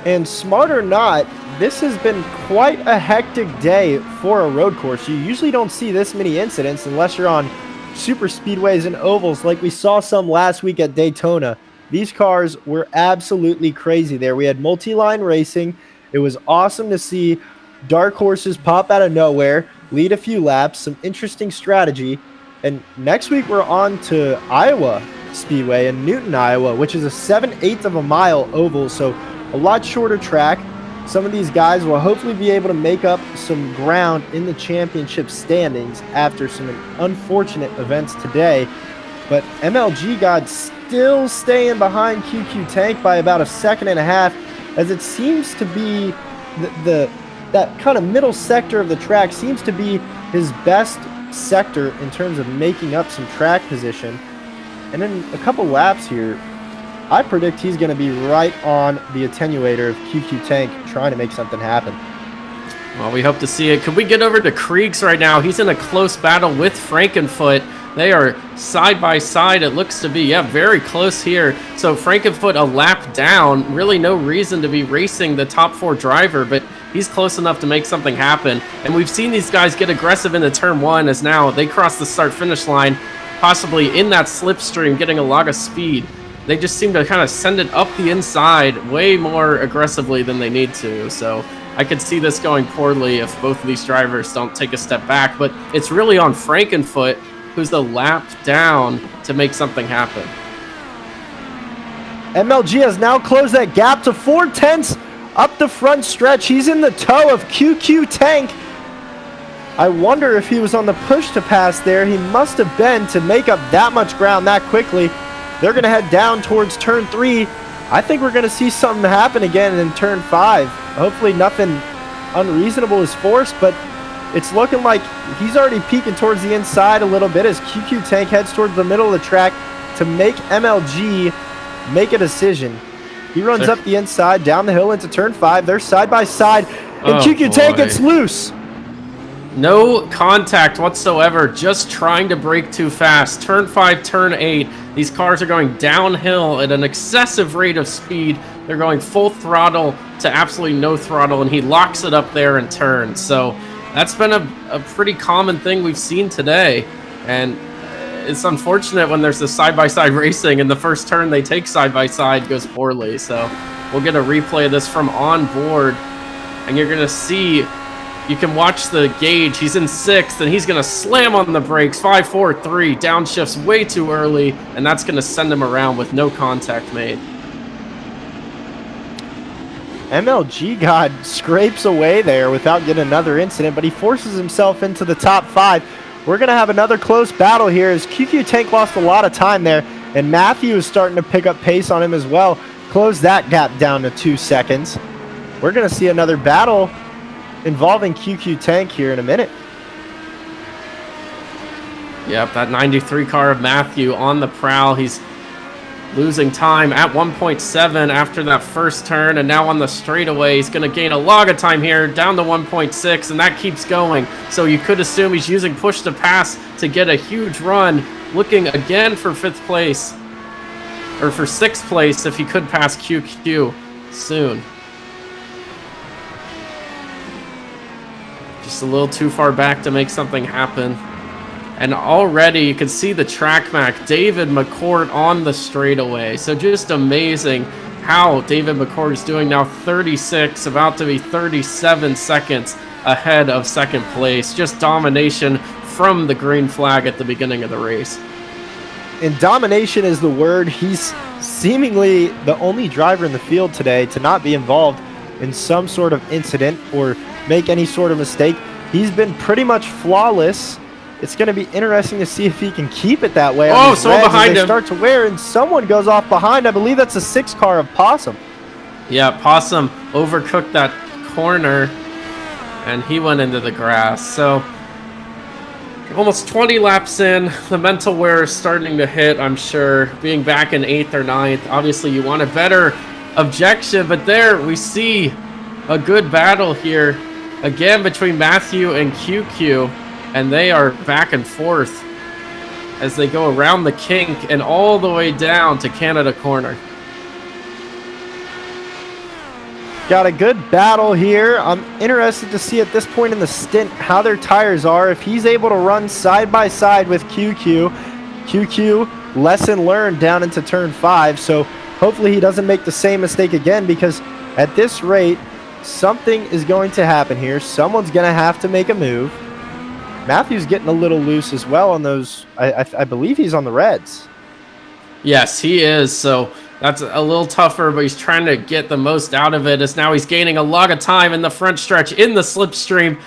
And smart or not, this has been quite a hectic day for a road course. You usually don't see this many incidents unless you're on super speedways and ovals like we saw some last week at Daytona. These cars were absolutely crazy there. We had multi-line racing. It was awesome to see dark horses pop out of nowhere, lead a few laps, some interesting strategy. And next week we're on to Iowa Speedway in Newton, Iowa, which is a 7/8 of a mile oval, so a lot shorter track. Some of these guys will hopefully be able to make up some ground in the championship standings after some unfortunate events today. But MLG God still staying behind QQ Tank by about a second and a half, as it seems to be that kind of middle sector of the track seems to be his best sector in terms of making up some track position. And in a couple laps here, I predict he's going to be right on the attenuator of QQ Tank trying to make something happen. Well, we hope to see it. Could we get over to Kriegs right now? He's in a close battle with Frankenfoot. They are side by side, it looks to be. Yeah, very close here. So Frankenfoot a lap down. Really no reason to be racing the top 4 driver, but he's close enough to make something happen. And we've seen these guys get aggressive into turn 1 as now they cross the start-finish line, possibly in that slipstream, getting a lot of speed. They just seem to kind of send it up the inside way more aggressively than they need to. So I could see this going poorly if both of these drivers don't take a step back. But it's really on Frankenfoot, who's the lap down, to make something happen. MLG has now closed that gap to 4/10 up the front stretch. He's in the toe of QQ Tank. I wonder if he was on the push to pass there. He must have been to make up that much ground that quickly. They're going to head down towards turn 3. I think we're going to see something happen again in turn 5. Hopefully nothing unreasonable is forced, but it's looking like he's already peeking towards the inside a little bit as QQ Tank heads towards the middle of the track to make MLG make a decision. He runs up the inside, down the hill into turn 5. They're side by side, and QQ Tank gets loose. No contact whatsoever, just trying to brake too fast. Turn 5, turn 8. These cars are going downhill at an excessive rate of speed. They're going full throttle to absolutely no throttle, and he locks it up there and turns. So that's been a pretty common thing we've seen today. And it's unfortunate when there's this side-by-side racing and the first turn they take side-by-side goes poorly. So we'll get a replay of this from on board, and you're going to see, you can watch the gauge. He's in 6th, and he's going to slam on the brakes. 5, 4, 3, downshifts way too early, and that's going to send him around with no contact made. MLG God scrapes away there without getting another incident, but he forces himself into the top 5. We're going to have another close battle here as QQ Tank lost a lot of time there, and Matthew is starting to pick up pace on him as well. Close that gap down to 2 seconds. We're going to see another battle involving QQ Tank here in a minute. Yep, that 93 car of Matthew on the prowl. He's losing time at 1.7 after that first turn, and now on the straightaway he's going to gain a lot of time here down to 1.6, and that keeps going. So you could assume he's using push to pass to get a huge run, looking again for 5th place, or for 6th place if he could pass QQ soon. Just a little too far back to make something happen. And already you can see the track mac, David McCourt on the straightaway. So just amazing how David McCourt is doing now. 36, about to be 37 seconds ahead of 2nd place. Just domination from the green flag at the beginning of the race. And domination is the word. He's seemingly the only driver in the field today to not be involved in some sort of incident or make any sort of mistake. He's been pretty much flawless. It's going to be interesting to see if he can keep it that way. Oh, someone behind him. Start to wear, and someone goes off behind. I believe that's a 6 car of Possum. Yeah, Possum overcooked that corner, and he went into the grass. So almost 20 laps in, the mental wear is starting to hit, I'm sure. Being back in 8th or 9th, obviously you want a better objection, but there we see a good battle here again between Matthew and QQ, and they are back and forth as they go around the kink and all the way down to Canada Corner. Got a good battle here. I'm interested to see at this point in the stint how their tires are. If he's able to run side by side with QQ, lesson learned down into turn 5, so hopefully he doesn't make the same mistake again, because at this rate something is going to happen here. Someone's going to have to make a move. Matthew's getting a little loose as well on those. I believe he's on the reds. Yes, he is. So that's a little tougher, but he's trying to get the most out of it, as now he's gaining a lot of time in the front stretch in the slipstream.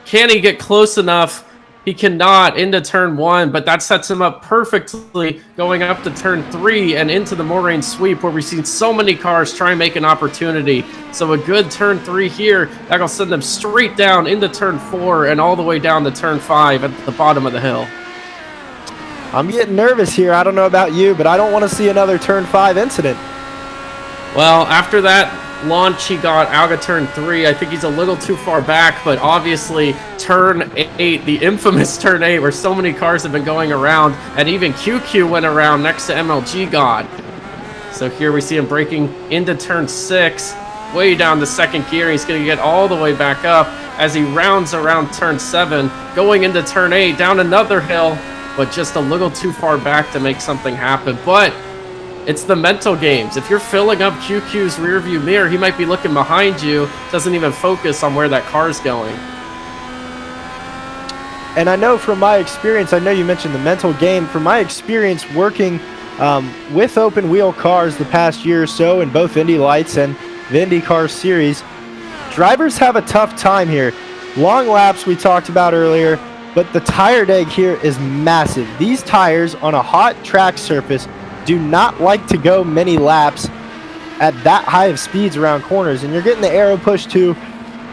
Can he get close enough? He cannot into turn 1, but that sets him up perfectly going up to turn 3 and into the Moraine sweep, where we've seen so many cars try and make an opportunity. So a good turn 3 here, that'll send them straight down into turn 4 and all the way down to turn 5 at the bottom of the hill. I'm getting nervous here. I don't know about you, but I don't want to see another turn 5 incident. Well, after that launch he got out of turn 3, I think he's a little too far back, but obviously turn 8, the infamous turn 8, where so many cars have been going around, and even QQ went around next to MLG God. So here we see him braking into turn 6, way down to 2nd gear. He's going to get all the way back up as he rounds around turn 7, going into turn 8, down another hill, but just a little too far back to make something happen. But it's the mental games. If you're filling up QQ's rearview mirror, he might be looking behind you, doesn't even focus on where that car's going. And I know from my experience, I know you mentioned the mental game, from my experience working with open wheel cars the past year or so in both Indy Lights and the Indycar series, drivers have a tough time here. Long laps we talked about earlier, but the tire deg here is massive. These tires on a hot track surface do not like to go many laps at that high of speeds around corners, and you're getting the aero push too.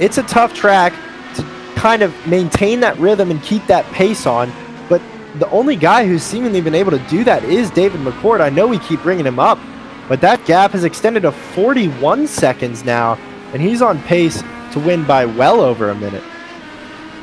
It's a tough track to kind of maintain that rhythm and keep that pace on, but the only guy who's seemingly been able to do that is David McCourt. I know we keep bringing him up, but that gap has extended to 41 seconds now, and he's on pace to win by well over a minute.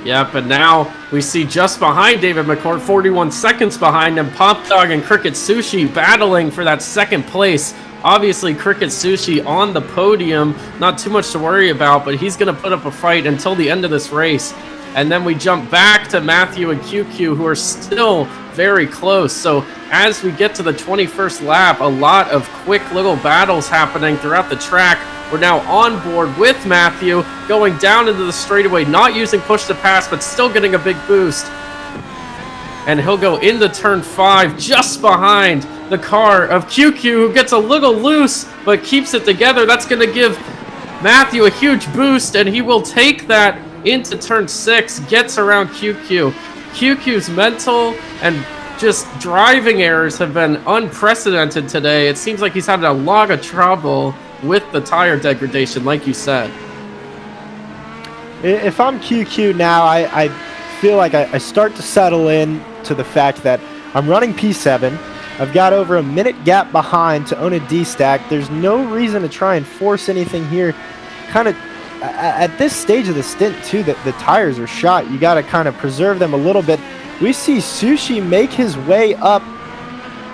Yep, and now we see just behind David McCourt, 41 seconds behind him, Pop Dog and Cricket Sushi battling for that second place. Obviously, Cricket Sushi on the podium, not too much to worry about, but he's going to put up a fight until the end of this race. And then we jump back to Matthew and QQ, who are still very close. So as we get to the 21st lap, a lot of quick little battles happening throughout the track. We're now on board with Matthew, going down into the straightaway, not using push to pass, but still getting a big boost. And he'll go into turn 5, just behind the car of QQ, who gets a little loose, but keeps it together. That's going to give Matthew a huge boost, and he will take that into turn 6, gets around QQ. QQ's mental and just driving errors have been unprecedented today. It seems like he's had a lot of trouble with the tire degradation, like you said. If I'm QQ now, I feel like I start to settle in to the fact that I'm running P7. I've got over a minute gap behind to own a D-stack. There's no reason to try and force anything here. Kind of at this stage of the stint too, that the tires are shot. You got to kind of preserve them a little bit. We see Sushi make his way up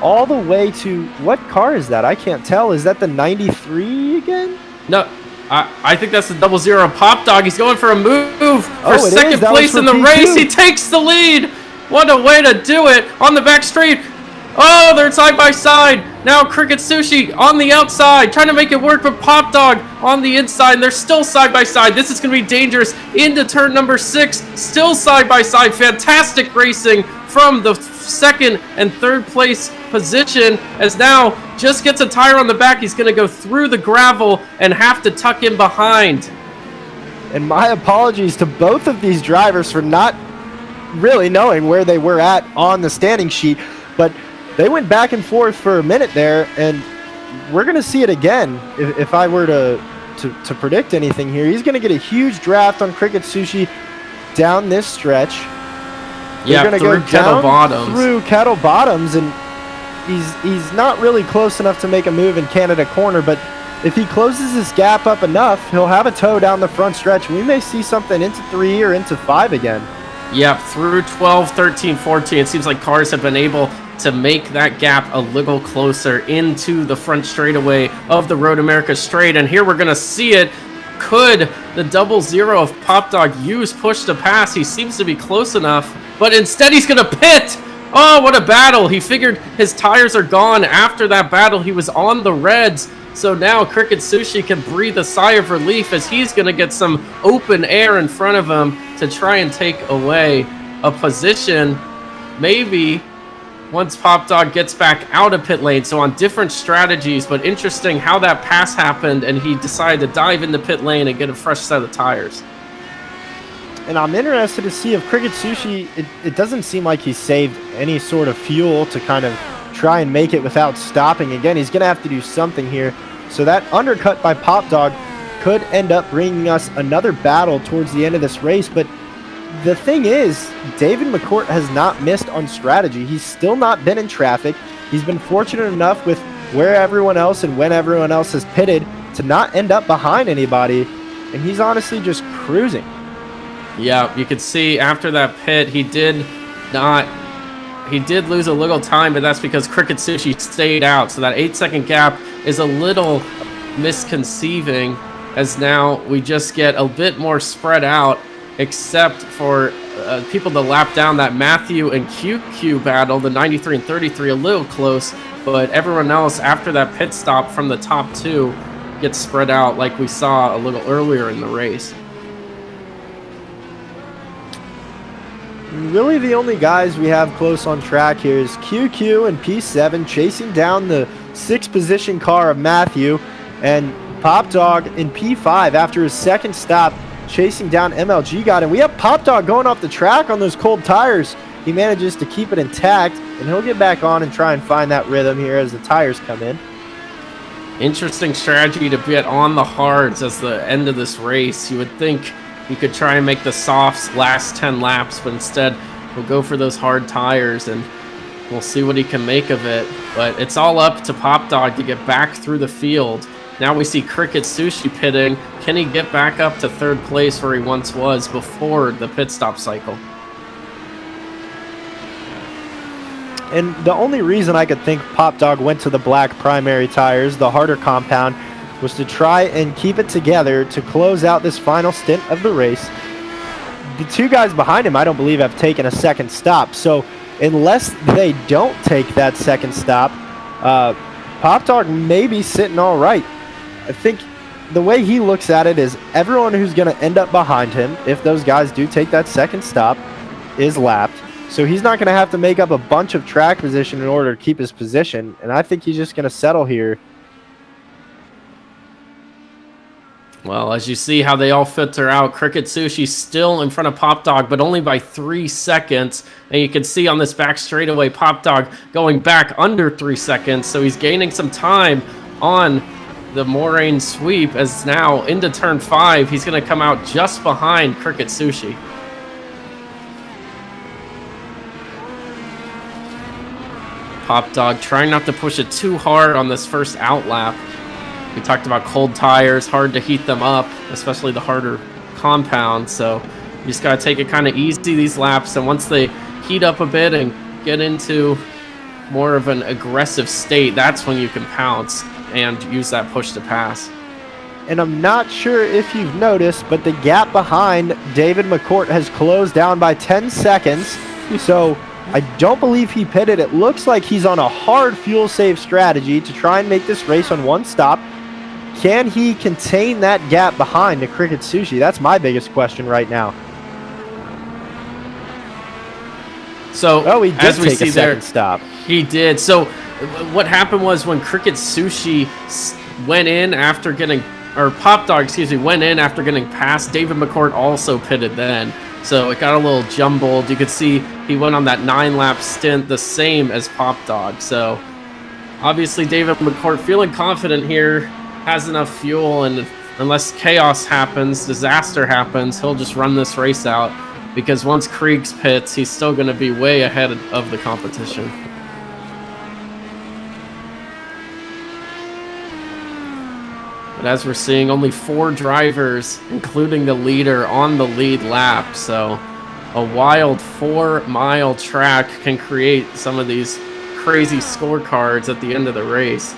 all the way to, what car is that? I can't tell. Is that the 93 again? No, I think that's the 00 Pop Dog. He's going for a move for second place in the race. He takes the lead. What a way to do it on the back straight. Oh, they're side by side. Now Cricket Sushi on the outside, trying to make it work with Pop Dog on the inside. And they're still side by side. This is going to be dangerous into turn number 6. Still side by side. Fantastic racing from the second and third place position, as now just gets a tire on the back. He's going to go through the gravel and have to tuck in behind. And my apologies to both of these drivers for not really knowing where they were at on the standing sheet, but they went back and forth for a minute there, and we're going to see it again. If I were to predict anything here, he's going to get a huge draft on Cricket Sushi down this stretch. Yeah, they're going to go Kettle down Bottoms. through Kettle Bottoms, and he's not really close enough to make a move in Canada Corner, but if he closes his gap up enough, he'll have a tow down the front stretch. We may see something into 3 or into 5 again. Yep, through 12, 13, 14, it seems like cars have been able to make that gap a little closer into the front straightaway of the Road America Straight. And here we're going to see it. Could the 00 of Pop Dog use push to pass? He seems to be close enough, but instead he's going to pit. Oh, what a battle. He figured his tires are gone. After that battle, he was on the reds. So now Cricket Sushi can breathe a sigh of relief as he's going to get some open air in front of him to try and take away a position, maybe once Pop Dog gets back out of pit lane. So on different strategies, but interesting how that pass happened and he decided to dive into pit lane and get a fresh set of tires. And I'm interested to see if Cricket Sushi, it doesn't seem like he saved any sort of fuel to kind of try and make it without stopping. Again, he's going to have to do something here. So that undercut by Pop Dog could end up bringing us another battle towards the end of this race. But the thing is, David McCourt has not missed on strategy. He's still not been in traffic. He's been fortunate enough with where everyone else and when everyone else has pitted to not end up behind anybody. And he's honestly just cruising. Yeah, you could see after that pit, he did lose a little time, but that's because Cricket Sushi stayed out. So that 8-second gap is a little misconceiving, as now we just get a bit more spread out, except for people to lap down that Matthew and QQ battle, the 93 and 33, a little close, but everyone else after that pit stop from the top 2 gets spread out like we saw a little earlier in the race. Really the only guys we have close on track here is QQ and P7 chasing down the 6th position car of Matthew, and Pop Dog in P5 after his second stop chasing down MLG God. And we have Pop Dog going off the track on those cold tires. He manages to keep it intact, and he'll get back on and try and find that rhythm here as the tires come in. Interesting strategy to get on the hards as the end of this race. You would think you could try and make the softs last 10 laps, but instead we'll go for those hard tires. And We'll see what he can make of it, but it's all up to Pop Dog to get back through the field. Now we see Cricket Sushi pitting. Can he get back up to third place where he once was before the pit stop cycle? And the only reason I could think Pop Dog went to the black primary tires, the harder compound, was to try and keep it together to close out this final stint of the race. The two guys behind him, I don't believe, have taken a second stop. So unless they don't take that second stop, Pop Dog may be sitting all right. I think the way he looks at it is everyone who's going to end up behind him, if those guys do take that second stop, is lapped. So he's not going to have to make up a bunch of track position in order to keep his position. And I think he's just going to settle here. Well, as you see how they all filter out, Cricket Sushi still in front of Pop Dog, but only by 3 seconds. And you can see on this back straightaway, Pop Dog going back under 3 seconds. So he's gaining some time on the Moraine sweep, as now into turn 5, he's going to come out just behind Cricket Sushi. Pop Dog trying not to push it too hard on this first out lap. We talked about cold tires, hard to heat them up, especially the harder compound. So you just got to take it kind of easy these laps. And once they heat up a bit and get into more of an aggressive state, that's when you can pounce and use that push to pass. And I'm not sure if you've noticed, but the gap behind David McCourt has closed down by 10 seconds. So I don't believe he pitted. It looks like he's on a hard fuel save strategy to try and make this race on one stop. Can he contain that gap behind the Cricket Sushi? That's my biggest question right now. So he did take a second stop. He did. So what happened was when Cricket Sushi went in after getting, or Pop Dog, excuse me, went in after getting past, David McCourt also pitted then. So it got a little jumbled. You could see he went on that 9-lap stint the same as Pop Dog. So obviously David McCourt feeling confident here, has enough fuel, and unless chaos happens, disaster happens, he'll just run this race out, because once Kriegs pits, he's still going to be way ahead of the competition. But as we're seeing, only 4 drivers, including the leader, on the lead lap. So a wild 4-mile track can create some of these crazy scorecards at the end of the race.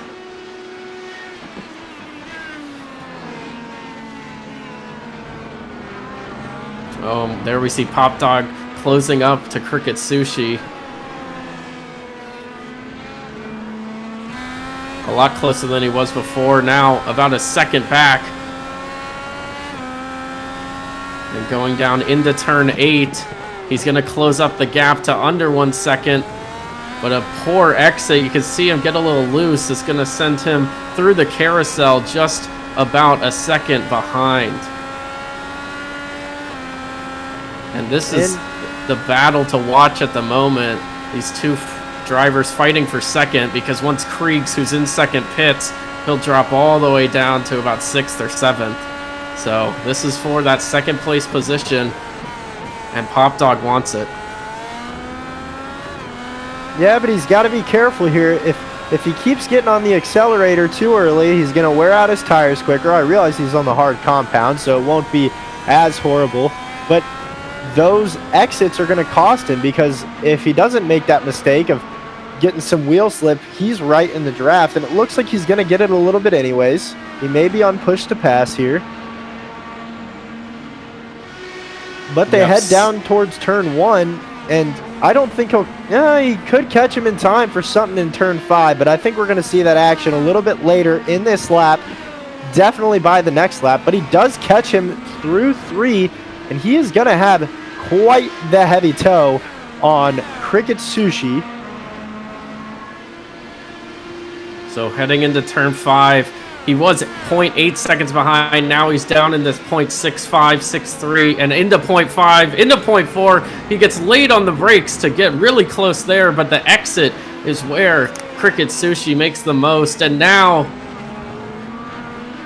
There we see Pop Dog closing up to Cricket Sushi. A lot closer than he was before. Now about a second back. And going down into turn 8. He's going to close up the gap to under 1 second. But a poor exit. You can see him get a little loose. It's going to send him through the carousel just about a second behind. And this is the battle to watch at the moment. These two drivers fighting for second, because once Kriegs, who's in second, pits, he'll drop all the way down to about 6th or 7th. So this is for that second place position, and Pop Dog wants it. Yeah, but he's got to be careful here. If he keeps getting on the accelerator too early, he's going to wear out his tires quicker. I realize he's on the hard compound, so it won't be as horrible. But those exits are going to cost him, because if he doesn't make that mistake of getting some wheel slip, he's right in the draft, and it looks like he's going to get it a little bit anyways. He may be on push to pass here. But they head down towards turn 1, and I don't think he could catch him in time for something in turn 5, but I think we're going to see that action a little bit later in this lap, definitely by the next lap. But he does catch him through 3, and he is going to have quite the heavy toe on Cricket Sushi. So heading into turn 5, he was 0.8 seconds behind. Now he's down into 0.65, 6.3, and into 0.5, into 0.4. He gets late on the brakes to get really close there, but the exit is where Cricket Sushi makes the most. And now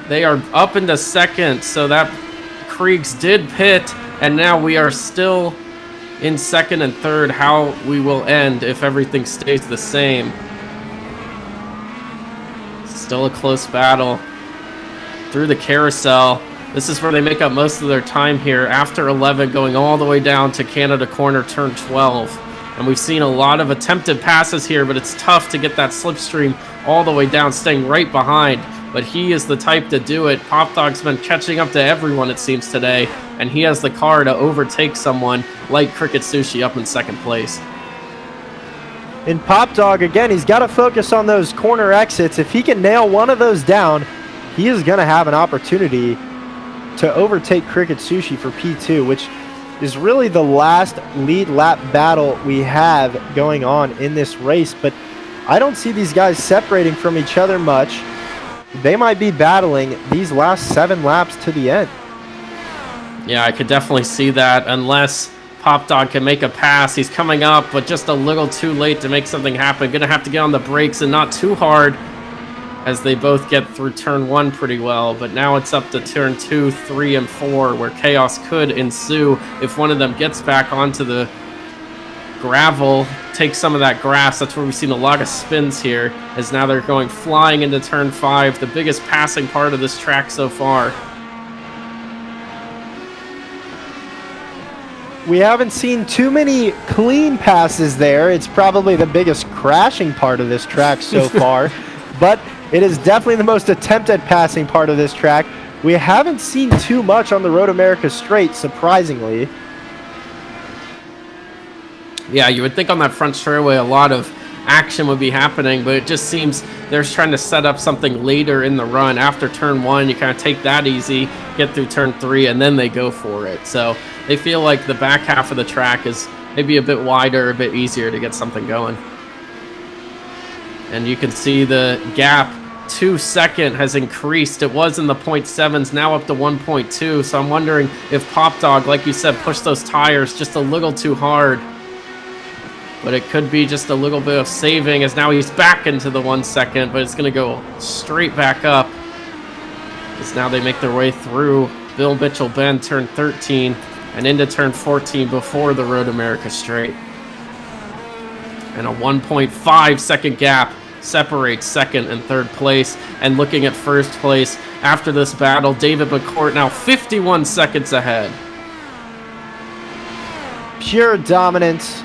they are up into second, so that Kriegs did pit, and now we are still in second and third how we will end if everything stays the same. Still a close battle through the carousel. This is where they make up most of their time here after 11, going all the way down to Canada Corner, turn 12. And we've seen a lot of attempted passes here, but it's tough to get that slipstream all the way down, staying right behind. But he is the type to do it. Pop Dog's been catching up to everyone, it seems, today. And he has the car to overtake someone like Cricket Sushi up in second place. In Pop Dog, again, he's got to focus on those corner exits. If he can nail one of those down, he is going to have an opportunity to overtake Cricket Sushi for P2, which is really the last lead lap battle we have going on in this race. But I don't see these guys separating from each other much. They might be battling these last 7 laps to the end. Yeah, I could definitely see that unless Pop Dog can make a pass. He's coming up, but just a little too late to make something happen. Gonna have to get on the brakes and not too hard as they both get through turn 1 pretty well. But now it's up to turn 2, 3, and 4 where chaos could ensue if one of them gets back onto the gravel, take some of that grass. That's where we've seen a lot of spins here, as now they're going flying into turn 5, the biggest passing part of this track so far. We haven't seen too many clean passes there. It's probably the biggest crashing part of this track so far, but it is definitely the most attempted passing part of this track. We haven't seen too much on the Road America Straight, surprisingly. Yeah, you would think on that front straightaway a lot of action would be happening, but it just seems they're trying to set up something later in the run. After turn 1, you kind of take that easy, get through turn 3, and then they go for it. So they feel like the back half of the track is maybe a bit wider, a bit easier to get something going. And you can see the gap 2 second has increased. It was in the 0.7s, now up to 1.2. So I'm wondering if Pop Dog, like you said, pushed those tires just a little too hard. But it could be just a little bit of saving, as now he's back into the 1 second, but it's going to go straight back up. As now they make their way through Bill Mitchell Bend, turn 13, and into turn 14 before the Road America Straight. And a 1.5 second gap separates second and third place. And looking at first place after this battle, David McCourt now 51 seconds ahead. Pure dominance.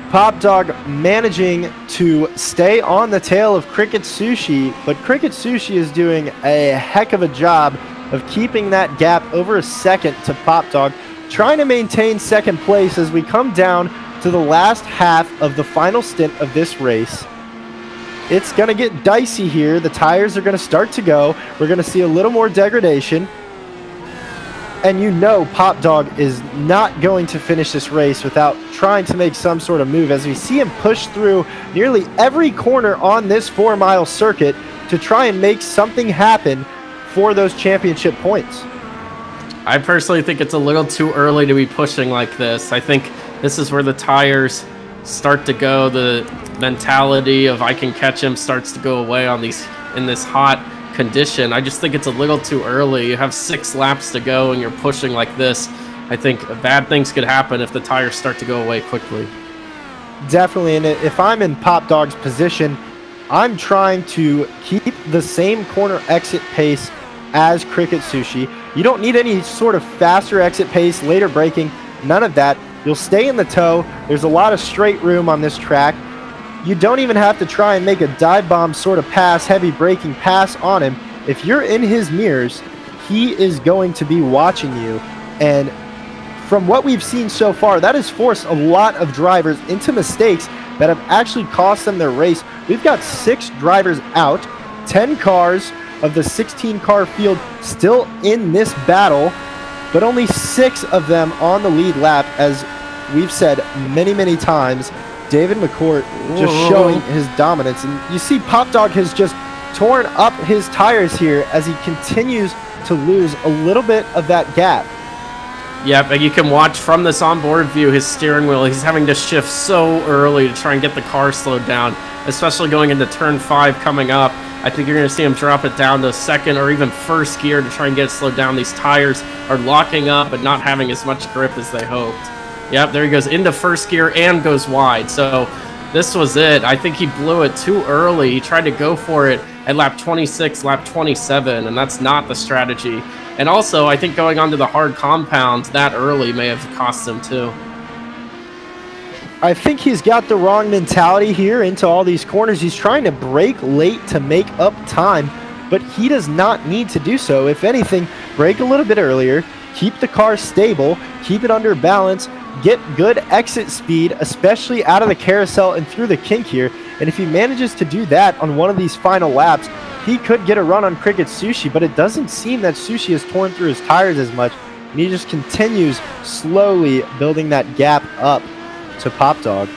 Pop Dog managing to stay on the tail of Cricket Sushi, but Cricket Sushi is doing a heck of a job of keeping that gap over a second to Pop Dog, trying to maintain second place as we come down to the last half of the final stint of this race. It's going to get dicey here. The tires are going to start to go. We're going to see a little more degradation. And you know Pop Dog is not going to finish this race without trying to make some sort of move, as we see him push through nearly every corner on this 4-mile circuit to try and make something happen for those championship points. I personally think it's a little too early to be pushing like this. I think this is where the tires start to go. The mentality of I can catch him starts to go away on these in this hot condition. I just think it's a little too early. You have 6 laps to go and you're pushing like this. I think bad things could happen if the tires start to go away quickly. Definitely, and if I'm in Pop Dog's position, I'm trying to keep the same corner exit pace as Cricket Sushi. You don't need any sort of faster exit pace, later braking, none of that. You'll stay in the tow. There's a lot of straight room on this track. You don't even have to try and make a dive bomb sort of pass, heavy braking pass on him. If you're in his mirrors, he is going to be watching you. And from what we've seen so far, that has forced a lot of drivers into mistakes that have actually cost them their race. We've got 6 drivers out, 10 cars of the 16-car field still in this battle, but only 6 of them on the lead lap. As we've said many, many times, David McCourt just showing his dominance. And you see Pop Dog has just torn up his tires here as he continues to lose a little bit of that gap. Yep, and you can watch from this onboard view his steering wheel. He's having to shift so early to try and get the car slowed down, especially going into turn 5 coming up. I think you're going to see him drop it down to second or even first gear to try and get it slowed down. These tires are locking up but not having as much grip as they hoped. Yep, there he goes into first gear and goes wide. So this was it. I think he blew it too early. He tried to go for it at lap 26, lap 27, and that's not the strategy. And also, I think going onto the hard compound that early may have cost him too. I think he's got the wrong mentality here into all these corners. He's trying to brake late to make up time, but he does not need to do so. If anything, brake a little bit earlier, keep the car stable, keep it under balance, get good exit speed, especially out of the carousel and through the kink here. And if he manages to do that on one of these final laps, he could get a run on Cricket Sushi, but it doesn't seem that Sushi has torn through his tires as much, and he just continues slowly building that gap up to Pop Dog.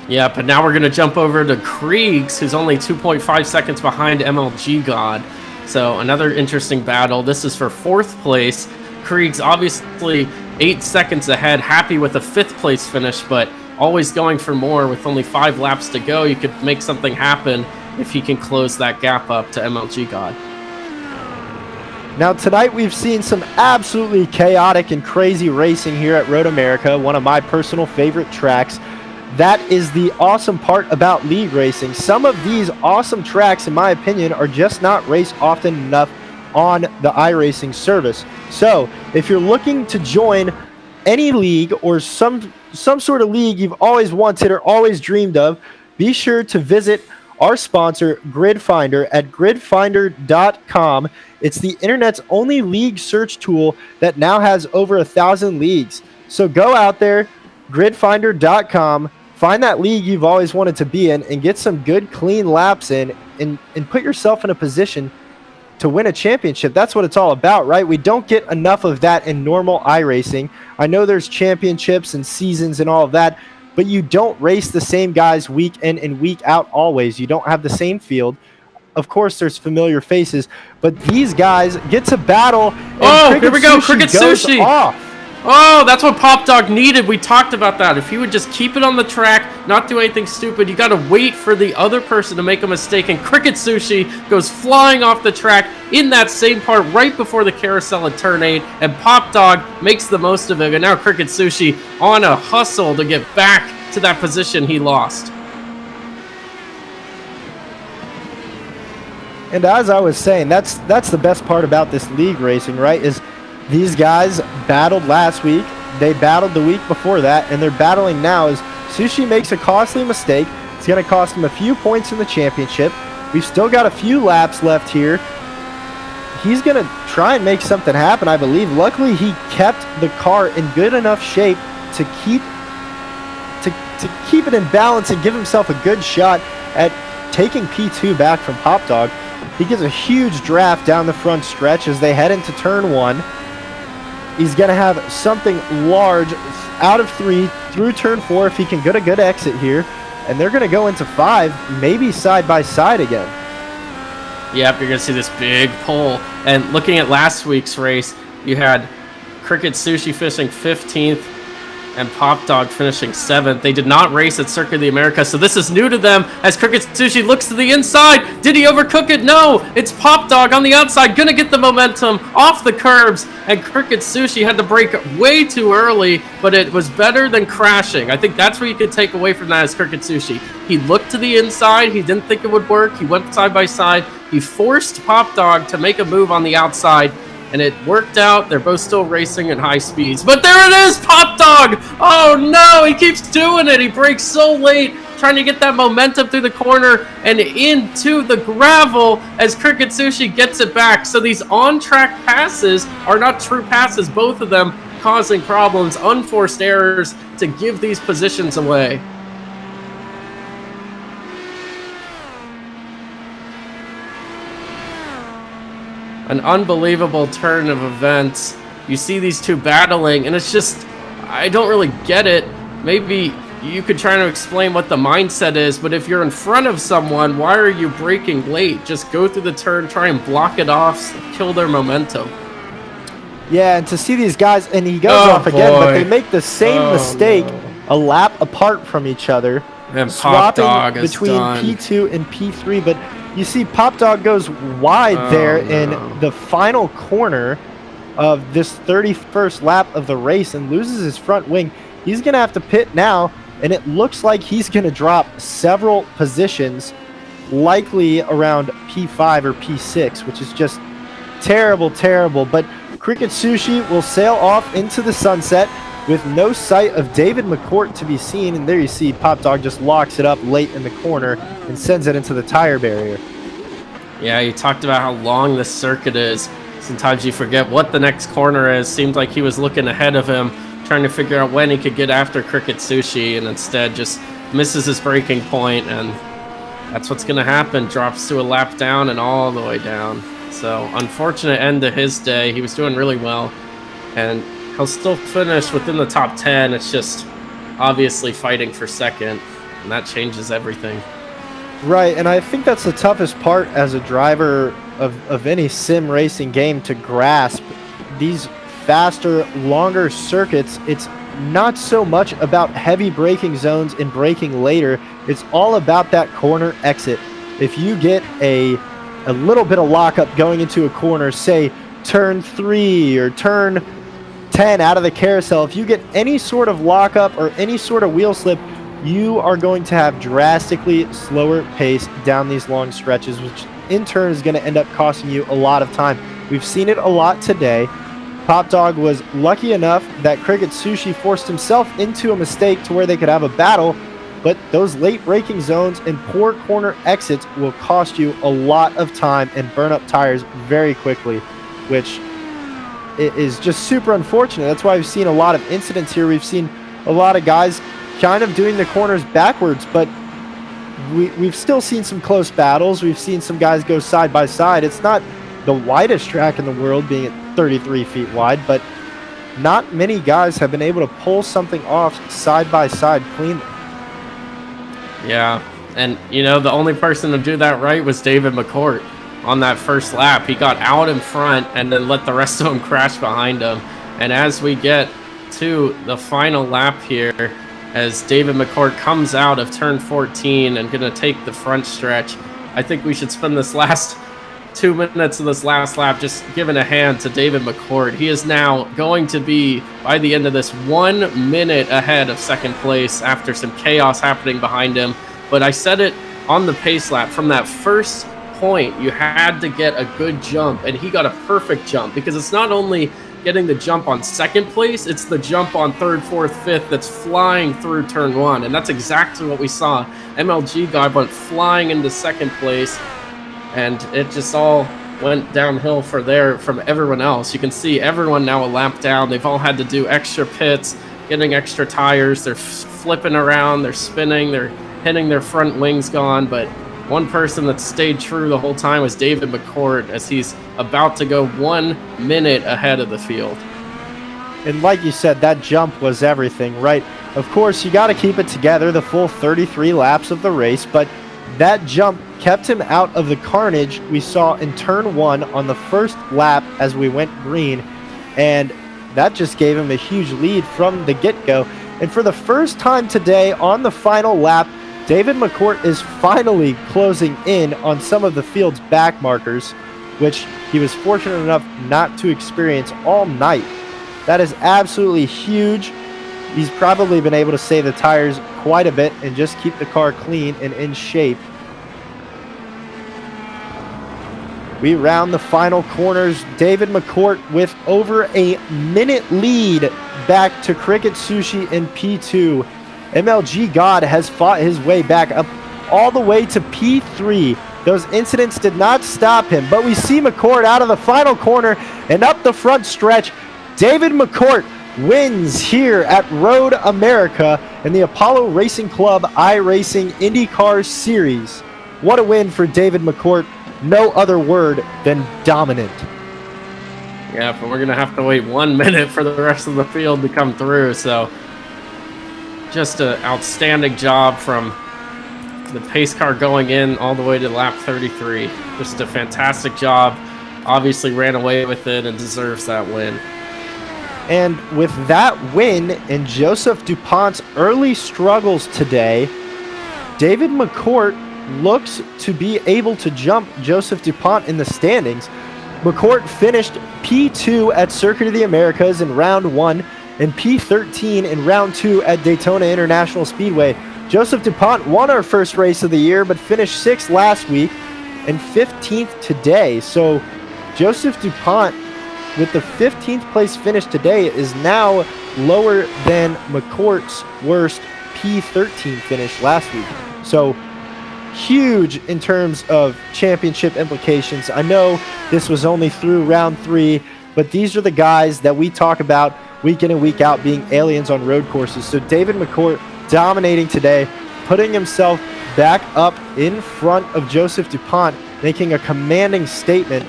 Yeah, but now we're going to jump over to Kriegs, who's only 2.5 seconds behind MLG God. So another interesting battle. This is for 4th place. Kriegs obviously 8 seconds ahead, happy with a 5th place finish, but always going for more. With only 5 laps to go, you could make something happen if he can close that gap up to MLG God. Now tonight we've seen some absolutely chaotic and crazy racing here at Road America, one of my personal favorite tracks. That is the awesome part about league racing. Some of these awesome tracks, in my opinion, are just not raced often enough on the iRacing service. So if you're looking to join any league or some sort of league you've always wanted or always dreamed of, be sure to visit our sponsor, GridFinder, at gridfinder.com. It's the internet's only league search tool that now has over 1,000 leagues. So go out there, gridfinder.com, find that league you've always wanted to be in, and get some good, clean laps in, and put yourself in a position to win a championship. That's what it's all about, right? We don't get enough of that in normal iRacing. I know there's championships and seasons and all of that, but you don't race the same guys week in and week out always. You don't have the same field. Of course, there's familiar faces, but these guys get to battle. Oh, here we go. Cricket Sushi. Oh, that's what Pop Dog needed. We talked about that. If he would just keep it on the track, not do anything stupid, you got to wait for the other person to make a mistake. And Cricket Sushi goes flying off the track in that same part right before the carousel at turn 8. And Pop Dog makes the most of it. And now Cricket Sushi on a hustle to get back to that position he lost. And as I was saying, that's the best part about this league racing, right? Is these guys battled last week, they battled the week before that, and they're battling now. As Sushi makes a costly mistake, it's going to cost him a few points in the championship. We've still got a few laps left here. He's going to try and make something happen, I believe. Luckily, he kept the car in good enough shape to keep it in balance and give himself a good shot at taking P2 back from Pop Dog. He gets a huge draft down the front stretch as they head into turn 1. He's going to have something large out of 3 through turn 4 if he can get a good exit here. And they're going to go into 5, maybe side by side again. Yep, you're going to see this big pull. And looking at last week's race, you had Cricket Sushi finishing 15th and Pop Dog finishing 7th. They did not race at Circuit of the Americas, so this is new to them as Cricket Sushi looks to the inside. Did he overcook it? No, it's Pop Dog on the outside, gonna get the momentum off the curbs, and Cricket Sushi had to brake way too early, but it was better than crashing. I think that's what you could take away from that as Cricket Sushi. He looked to the inside, he didn't think it would work, he went side by side, he forced Pop Dog to make a move on the outside, and it worked out. They're both still racing at high speeds. But there it is, Pop Dog! Oh no, he keeps doing it. He brakes so late, trying to get that momentum through the corner and into the gravel as Cricket Sushi gets it back. So these on-track passes are not true passes, both of them causing problems, unforced errors to give these positions away. An unbelievable turn of events. You see these two battling, and it's just, I don't really get it. Maybe you could try to explain what the mindset is, but if you're in front of someone, why are you braking late? Just go through the turn, try and block it off, kill their momentum. Yeah, and to see these guys, and he goes off again, but they make the same mistake a lap apart from each other, And swapping Pop Dog is between done. P2 and P3, but you see Pop Dog goes wide there in the final corner of this 31st lap of the race and loses his front wing. He's going to have to pit now, and it looks like he's going to drop several positions, likely around P5 or P6, which is just terrible, terrible. But Cricket Sushi will sail off into the sunset with no sight of David McCourt to be seen. And there you see Pop Dog just locks it up late in the corner and sends it into the tire barrier. Yeah, you talked about how long this circuit is. Sometimes you forget what the next corner is. Seemed like he was looking ahead of him, trying to figure out when he could get after Cricket Sushi, and instead just misses his braking point, and that's what's going to happen. Drops to a lap down and all the way down. So unfortunate end to his day. He was doing really well, and he'll still finish within the top 10. It's just obviously fighting for second, and that changes everything. Right, and I think that's the toughest part as a driver of any sim racing game, to grasp these faster, longer circuits. It's not so much about heavy braking zones and braking later. It's all about that corner exit. If you get a little bit of lockup going into a corner, say turn 3 or turn 10 out of the carousel, if you get any sort of lockup or any sort of wheel slip, you are going to have drastically slower pace down these long stretches, which in turn is going to end up costing you a lot of time. We've seen it a lot today. Pop Dog was lucky enough that Cricket Sushi forced himself into a mistake to where they could have a battle, but those late braking zones and poor corner exits will cost you a lot of time and burn up tires very quickly, which is just super unfortunate. That's why we've seen a lot of incidents here. We've seen a lot of guys kind of doing the corners backwards, but we've still seen some close battles. We've seen some guys go side by side. It's not the widest track in the world, being at 33 feet wide, but not many guys have been able to pull something off side by side cleanly. Yeah, and you know, the only person to do that right was David McCourt on that first lap. He got out in front and then let the rest of them crash behind him. And as we get to the final lap here, as David McCourt comes out of turn 14 and going to take the front stretch, I think we should spend this last 2 minutes of this last lap just giving a hand to David McCourt. He is now going to be, by the end of this, 1 minute ahead of second place after some chaos happening behind him. But I said it on the pace lap, from that first point, you had to get a good jump, and he got a perfect jump, because it's not only getting the jump on second place, it's the jump on third, fourth, fifth that's flying through turn 1, and that's exactly what we saw. MLG guy went flying into second place, and it just all went downhill from everyone else. You can see everyone now a lap down. They've all had to do extra pits, getting extra tires. They're flipping around, they're spinning, they're hitting their front wings gone, but one person that stayed true the whole time was David McCourt, as he's about to go 1 minute ahead of the field. And like you said, that jump was everything, right? Of course, you got to keep it together the full 33 laps of the race, but that jump kept him out of the carnage we saw in turn 1 on the first lap as we went green, and that just gave him a huge lead from the get-go. And for the first time today on the final lap, David McCourt is finally closing in on some of the field's back markers, which he was fortunate enough not to experience all night. That is absolutely huge. He's probably been able to save the tires quite a bit and just keep the car clean and in shape. We round the final corners. David McCourt with over a minute lead back to Cricket Sushi in P2. MLG God has fought his way back up all the way to P3. Those incidents did not stop him, but we see McCourt out of the final corner and up the front stretch. David McCourt wins here at Road America in the Apollo Racing Club iRacing Indycar Series. What a win for David McCourt. No other word than dominant. Yeah, but we're going to have to wait 1 minute for the rest of the field to come through, so just an outstanding job from the pace car going in all the way to lap 33. Just a fantastic job. Obviously ran away with it and deserves that win. And with that win and Joseph DuPont's early struggles today, David McCourt looks to be able to jump Joseph DuPont in the standings. McCourt finished P2 at Circuit of the Americas in round 1 and P13 in round 2 at Daytona International Speedway. Joseph DuPont won our first race of the year, but finished 6th last week and 15th today. So Joseph DuPont, with the 15th place finish today, is now lower than McCourt's worst P13 finish last week. So huge in terms of championship implications. I know this was only through round 3, but these are the guys that we talk about week in and week out being aliens on road courses. So David McCourt dominating today, putting himself back up in front of Joseph DuPont, making a commanding statement.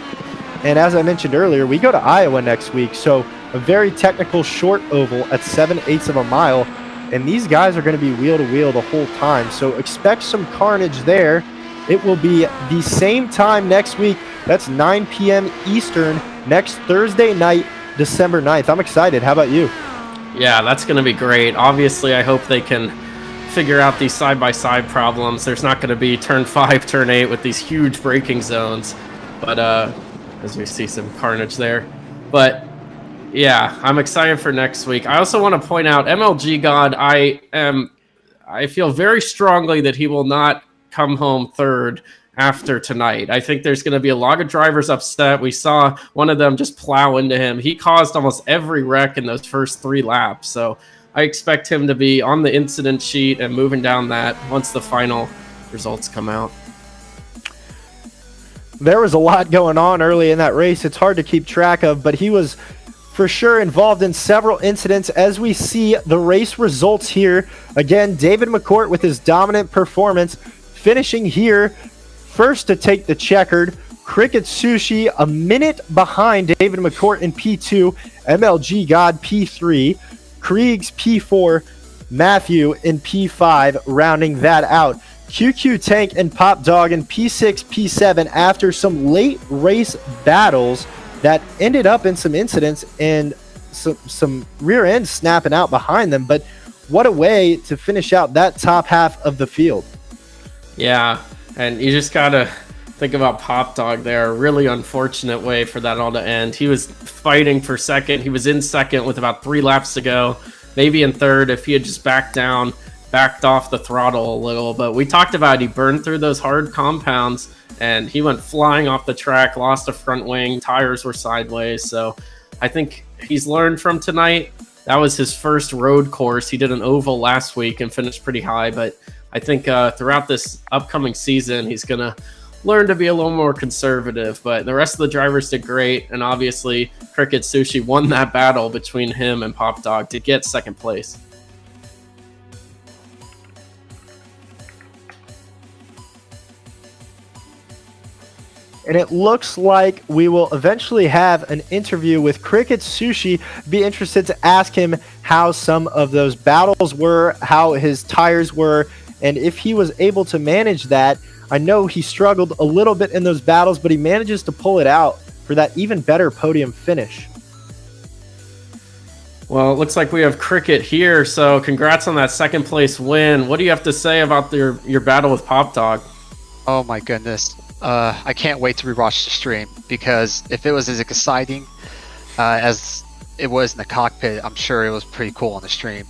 And as I mentioned earlier, we go to Iowa next week, so a very technical short oval at 7/8 of a mile, and these guys are going to be wheel to wheel the whole time, so expect some carnage there. It will be the same time next week. That's 9 p.m. Eastern next Thursday night, December 9th. I'm excited. How about you? Yeah, that's going to be great. Obviously, I hope they can figure out these side-by-side problems. There's not going to be turn 5, turn 8 with these huge braking zones, but as we see some carnage there. But yeah, I'm excited for next week. I also want to point out MLG God. I feel very strongly that he will not come home third after tonight. I think there's going to be a lot of drivers upset. We saw one of them just plow into him. He caused almost every wreck in those first 3 laps. So I expect him to be on the incident sheet and moving down that once the final results come out. There was a lot going on early in that race. It's hard to keep track of, but he was for sure involved in several incidents. As we see the race results here, again, David McCourt with his dominant performance, finishing here first to take the checkered. Cricket Sushi a minute behind David McCourt in P2, MLG God P3, Kriegs P4, Matthew in P5, rounding that out. QQ Tank and Pop Dog in P6, P7 after some late race battles that ended up in some incidents and some rear ends snapping out behind them. But what a way to finish out that top half of the field. Yeah, and you just got to think about Pop Dog there. Really unfortunate way for that all to end. He was fighting for second. He was in second with about 3 laps to go, maybe in third if he had just backed off the throttle a little. But we talked about he burned through those hard compounds and he went flying off the track, lost a front wing, tires were sideways. So I think he's learned from tonight. That was his first road course. He did an oval last week and finished pretty high, but I think throughout this upcoming season, he's going to learn to be a little more conservative. But the rest of the drivers did great, and obviously Cricket Sushi won that battle between him and Pop Dog to get second place. And it looks like we will eventually have an interview with Cricket Sushi. Be interested to ask him how some of those battles were, how his tires were, and if he was able to manage that. I know he struggled a little bit in those battles, but he manages to pull it out for that even better podium finish. Well, it looks like we have Cricket here, so congrats on that second place win. What do you have to say about your battle with Pop Dog? Oh my goodness. I can't wait to rewatch the stream, because if it was as exciting as it was in the cockpit, I'm sure it was pretty cool on the stream.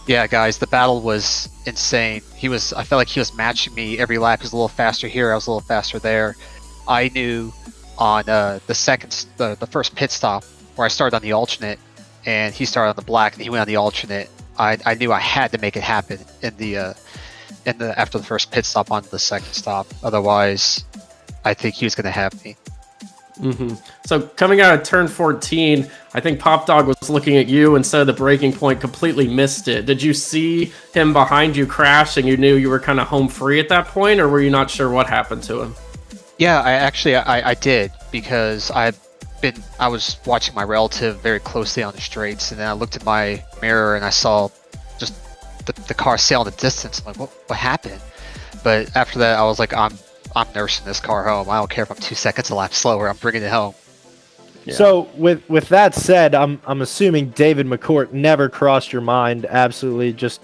Yeah, guys, the battle was insane. I felt like he was matching me every lap. He was a little faster here, I was a little faster there. I knew on the first pit stop where I started on the alternate and he started on the black and he went on the alternate. I knew I had to make it happen after the first pit stop on the second stop. Otherwise, I think he was going to have me. Mm-hmm. So coming out of turn 14, I think Pop Dog was looking at you instead of the braking point, completely missed it. Did you see him behind you crash and you knew you were kind of home free at that point, or were you not sure what happened to him? Yeah, I did, because I was watching my relative very closely on the straights, and then I looked at my mirror and I saw just the car sail in the distance. I'm like, what happened? But after that, I was like, I'm nursing this car home. I don't care if I'm 2 seconds a lap slower. I'm bringing it home. Yeah. So with that said, I'm assuming David McCourt never crossed your mind. Absolutely, just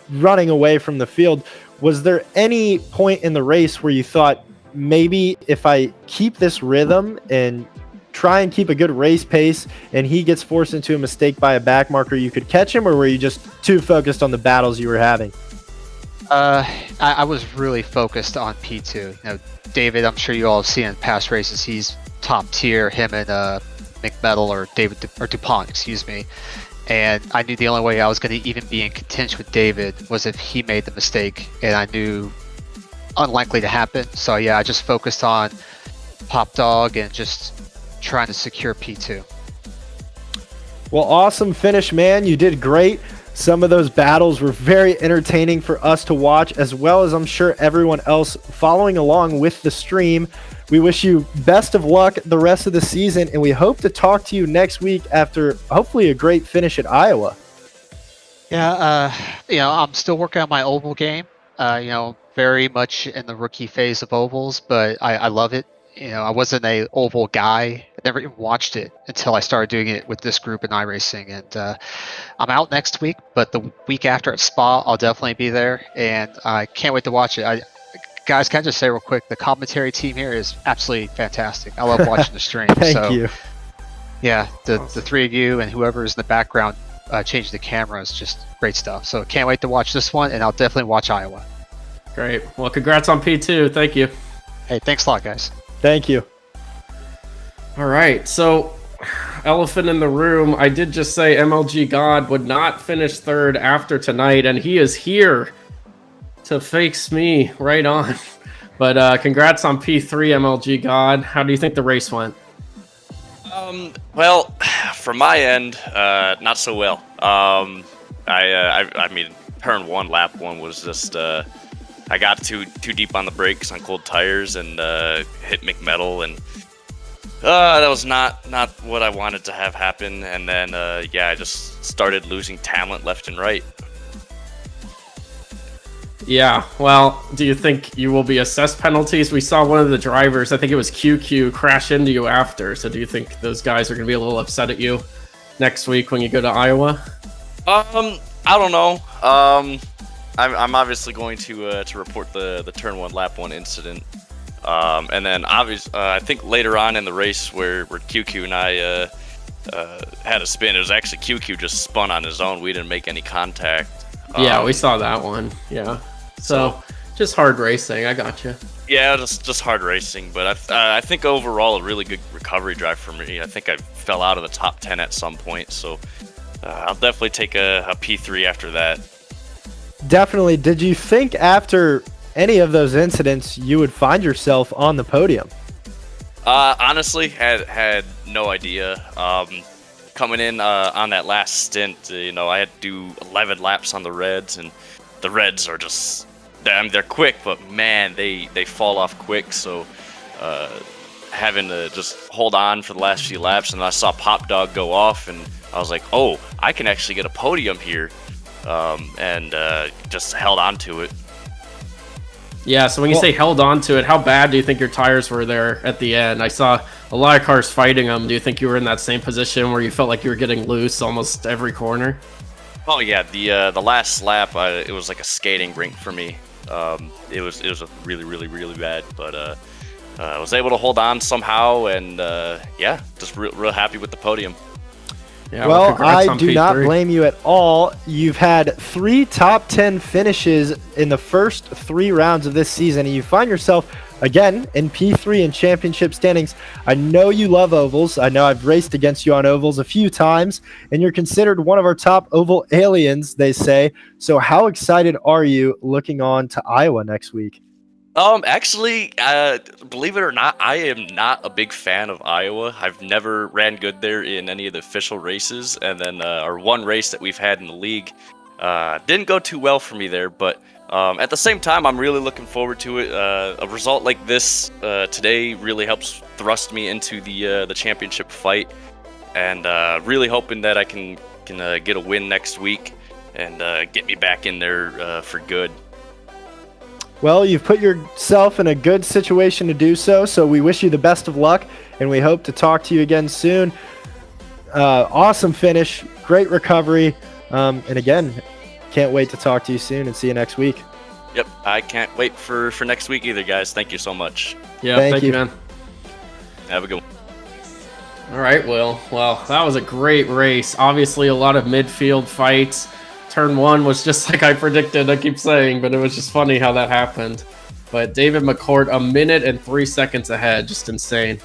running away from the field. Was there any point in the race where you thought, maybe if I keep this rhythm and try and keep a good race pace and he gets forced into a mistake by a back marker, you could catch him, or were you just too focused on the battles you were having? I was really focused on P2. You know, David, I'm sure you all have seen in past races, he's top tier, him and McMetal or DuPont, excuse me. And I knew the only way I was going to even be in contention with David was if he made the mistake, and I knew unlikely to happen. So yeah, I just focused on Pop Dog and just trying to secure P2. Well, awesome finish, man. You did great. Some of those battles were very entertaining for us to watch, as well as I'm sure everyone else following along with the stream. We wish you best of luck the rest of the season, and we hope to talk to you next week after hopefully a great finish at Iowa. Yeah, I'm still working on my oval game. Very much in the rookie phase of ovals, but I love it. I wasn't a oval guy. I never even watched it until I started doing it with this group in iRacing. And I'm out next week, but the week after at Spa, I'll definitely be there. And I can't wait to watch it. Guys, can I just say real quick, the commentary team here is absolutely fantastic. I love watching the stream. Thank you. Yeah, the three of you and whoever is in the background changing the camera is just great stuff. So can't wait to watch this one, and I'll definitely watch Iowa. Great. Well, congrats on P2. Thank you. Hey, thanks a lot, guys. Thank you. All right, so elephant in the room. I did just say MLG God would not finish third after tonight, and he is here to face me right on. But congrats on P3, MLG God. How do you think the race went? Well, from my end, not so well. I mean, turn one, lap one was just I got too deep on the brakes on cold tires and hit McMetal, and that was not what I wanted to have happen. And then I just started losing talent left and right. Yeah, well, do you think you will be assessed penalties? We saw one of the drivers, I think it was QQ, crash into you after. So do you think those guys are going to be a little upset at you next week when you go to Iowa? I don't know. I'm obviously going to report the turn one, lap one incident. And then I think later on in the race where QQ and I had a spin, it was actually QQ just spun on his own. We didn't make any contact. Yeah, we saw that one. Yeah. So just hard racing. I gotcha. Yeah, just hard racing. But I think overall a really good recovery drive for me. I think I fell out of the top 10 at some point. So I'll definitely take a P3 after that. Definitely. Did you think after any of those incidents you would find yourself on the podium? Honestly, had no idea. Coming in on that last stint, I had to do 11 laps on the Reds, and the Reds are just, they're quick, but man, they fall off quick. So having to just hold on for the last few laps, and I saw Pop Dog go off, and I was like, oh, I can actually get a podium here, and just held on to it. Yeah, so when you say held on to it, how bad do you think your tires were there at the end? I saw a lot of cars fighting them. Do you think you were in that same position where you felt like you were getting loose almost every corner? Oh yeah, the last lap, it was like a skating rink for me. It was a really bad, but I was able to hold on somehow, and just real happy with the podium. Yeah, well, I do not blame you at all. You've had 3 top 10 finishes in the first 3 rounds of this season, and you find yourself again in P3 in championship standings. I know you love ovals. I know I've raced against you on ovals a few times, and you're considered one of our top oval aliens, they say. So how excited are you looking on to Iowa next week? Actually, believe it or not, I am not a big fan of Iowa. I've never ran good there in any of the official races, and then our one race that we've had in the league didn't go too well for me there, but at the same time, I'm really looking forward to it. A result like this today really helps thrust me into the championship fight, and really hoping that I can get a win next week and get me back in there for good. Well, you've put yourself in a good situation to do so we wish you the best of luck, and we hope to talk to you again soon. Awesome finish, great recovery, and again, can't wait to talk to you soon and see you next week. Yep, I can't wait for next week either, guys. Thank you so much. Yeah, Thank thank you, you. man. Have a good one. All right, Will. Well, that was a great race. Obviously, a lot of midfield fights. Turn 1 was just like I predicted, I keep saying, but it was just funny how that happened. But David McCourt, 1 minute and 3 seconds ahead. Just insane.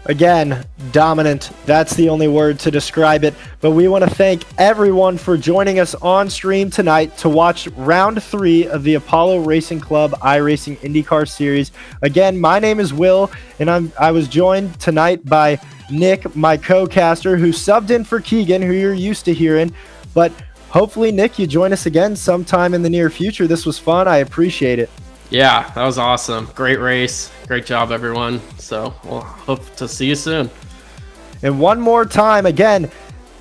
Again, dominant. That's the only word to describe it. But we want to thank everyone for joining us on stream tonight to watch round 3 of the Apollo Racing Club iRacing IndyCar Series. Again, my name is Will, and I was joined tonight by Nick, my co-caster, who subbed in for Keegan, who you're used to hearing. But hopefully, Nick, you join us again sometime in the near future. This was fun. I appreciate it. Yeah, that was awesome. Great race. Great job, everyone. So we'll hope to see you soon. And one more time, again,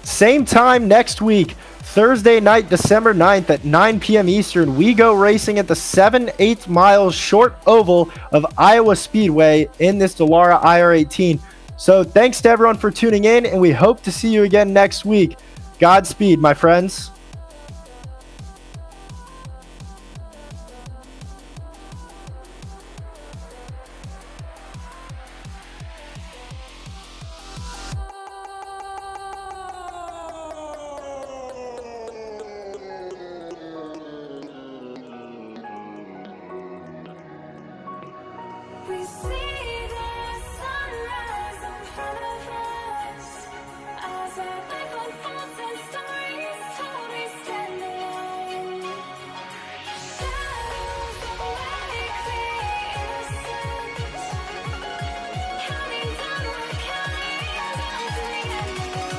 same time next week, Thursday night, December 9th at 9 p.m. Eastern, we go racing at the 7/8 mile short oval of Iowa Speedway in this Dallara IR18. So thanks to everyone for tuning in, and we hope to see you again next week. Godspeed, my friends. We see the sunrise in front of us as our life unfolds and stories told. We stand alone. Shadows of light create innocence, counting down the counting of the endless.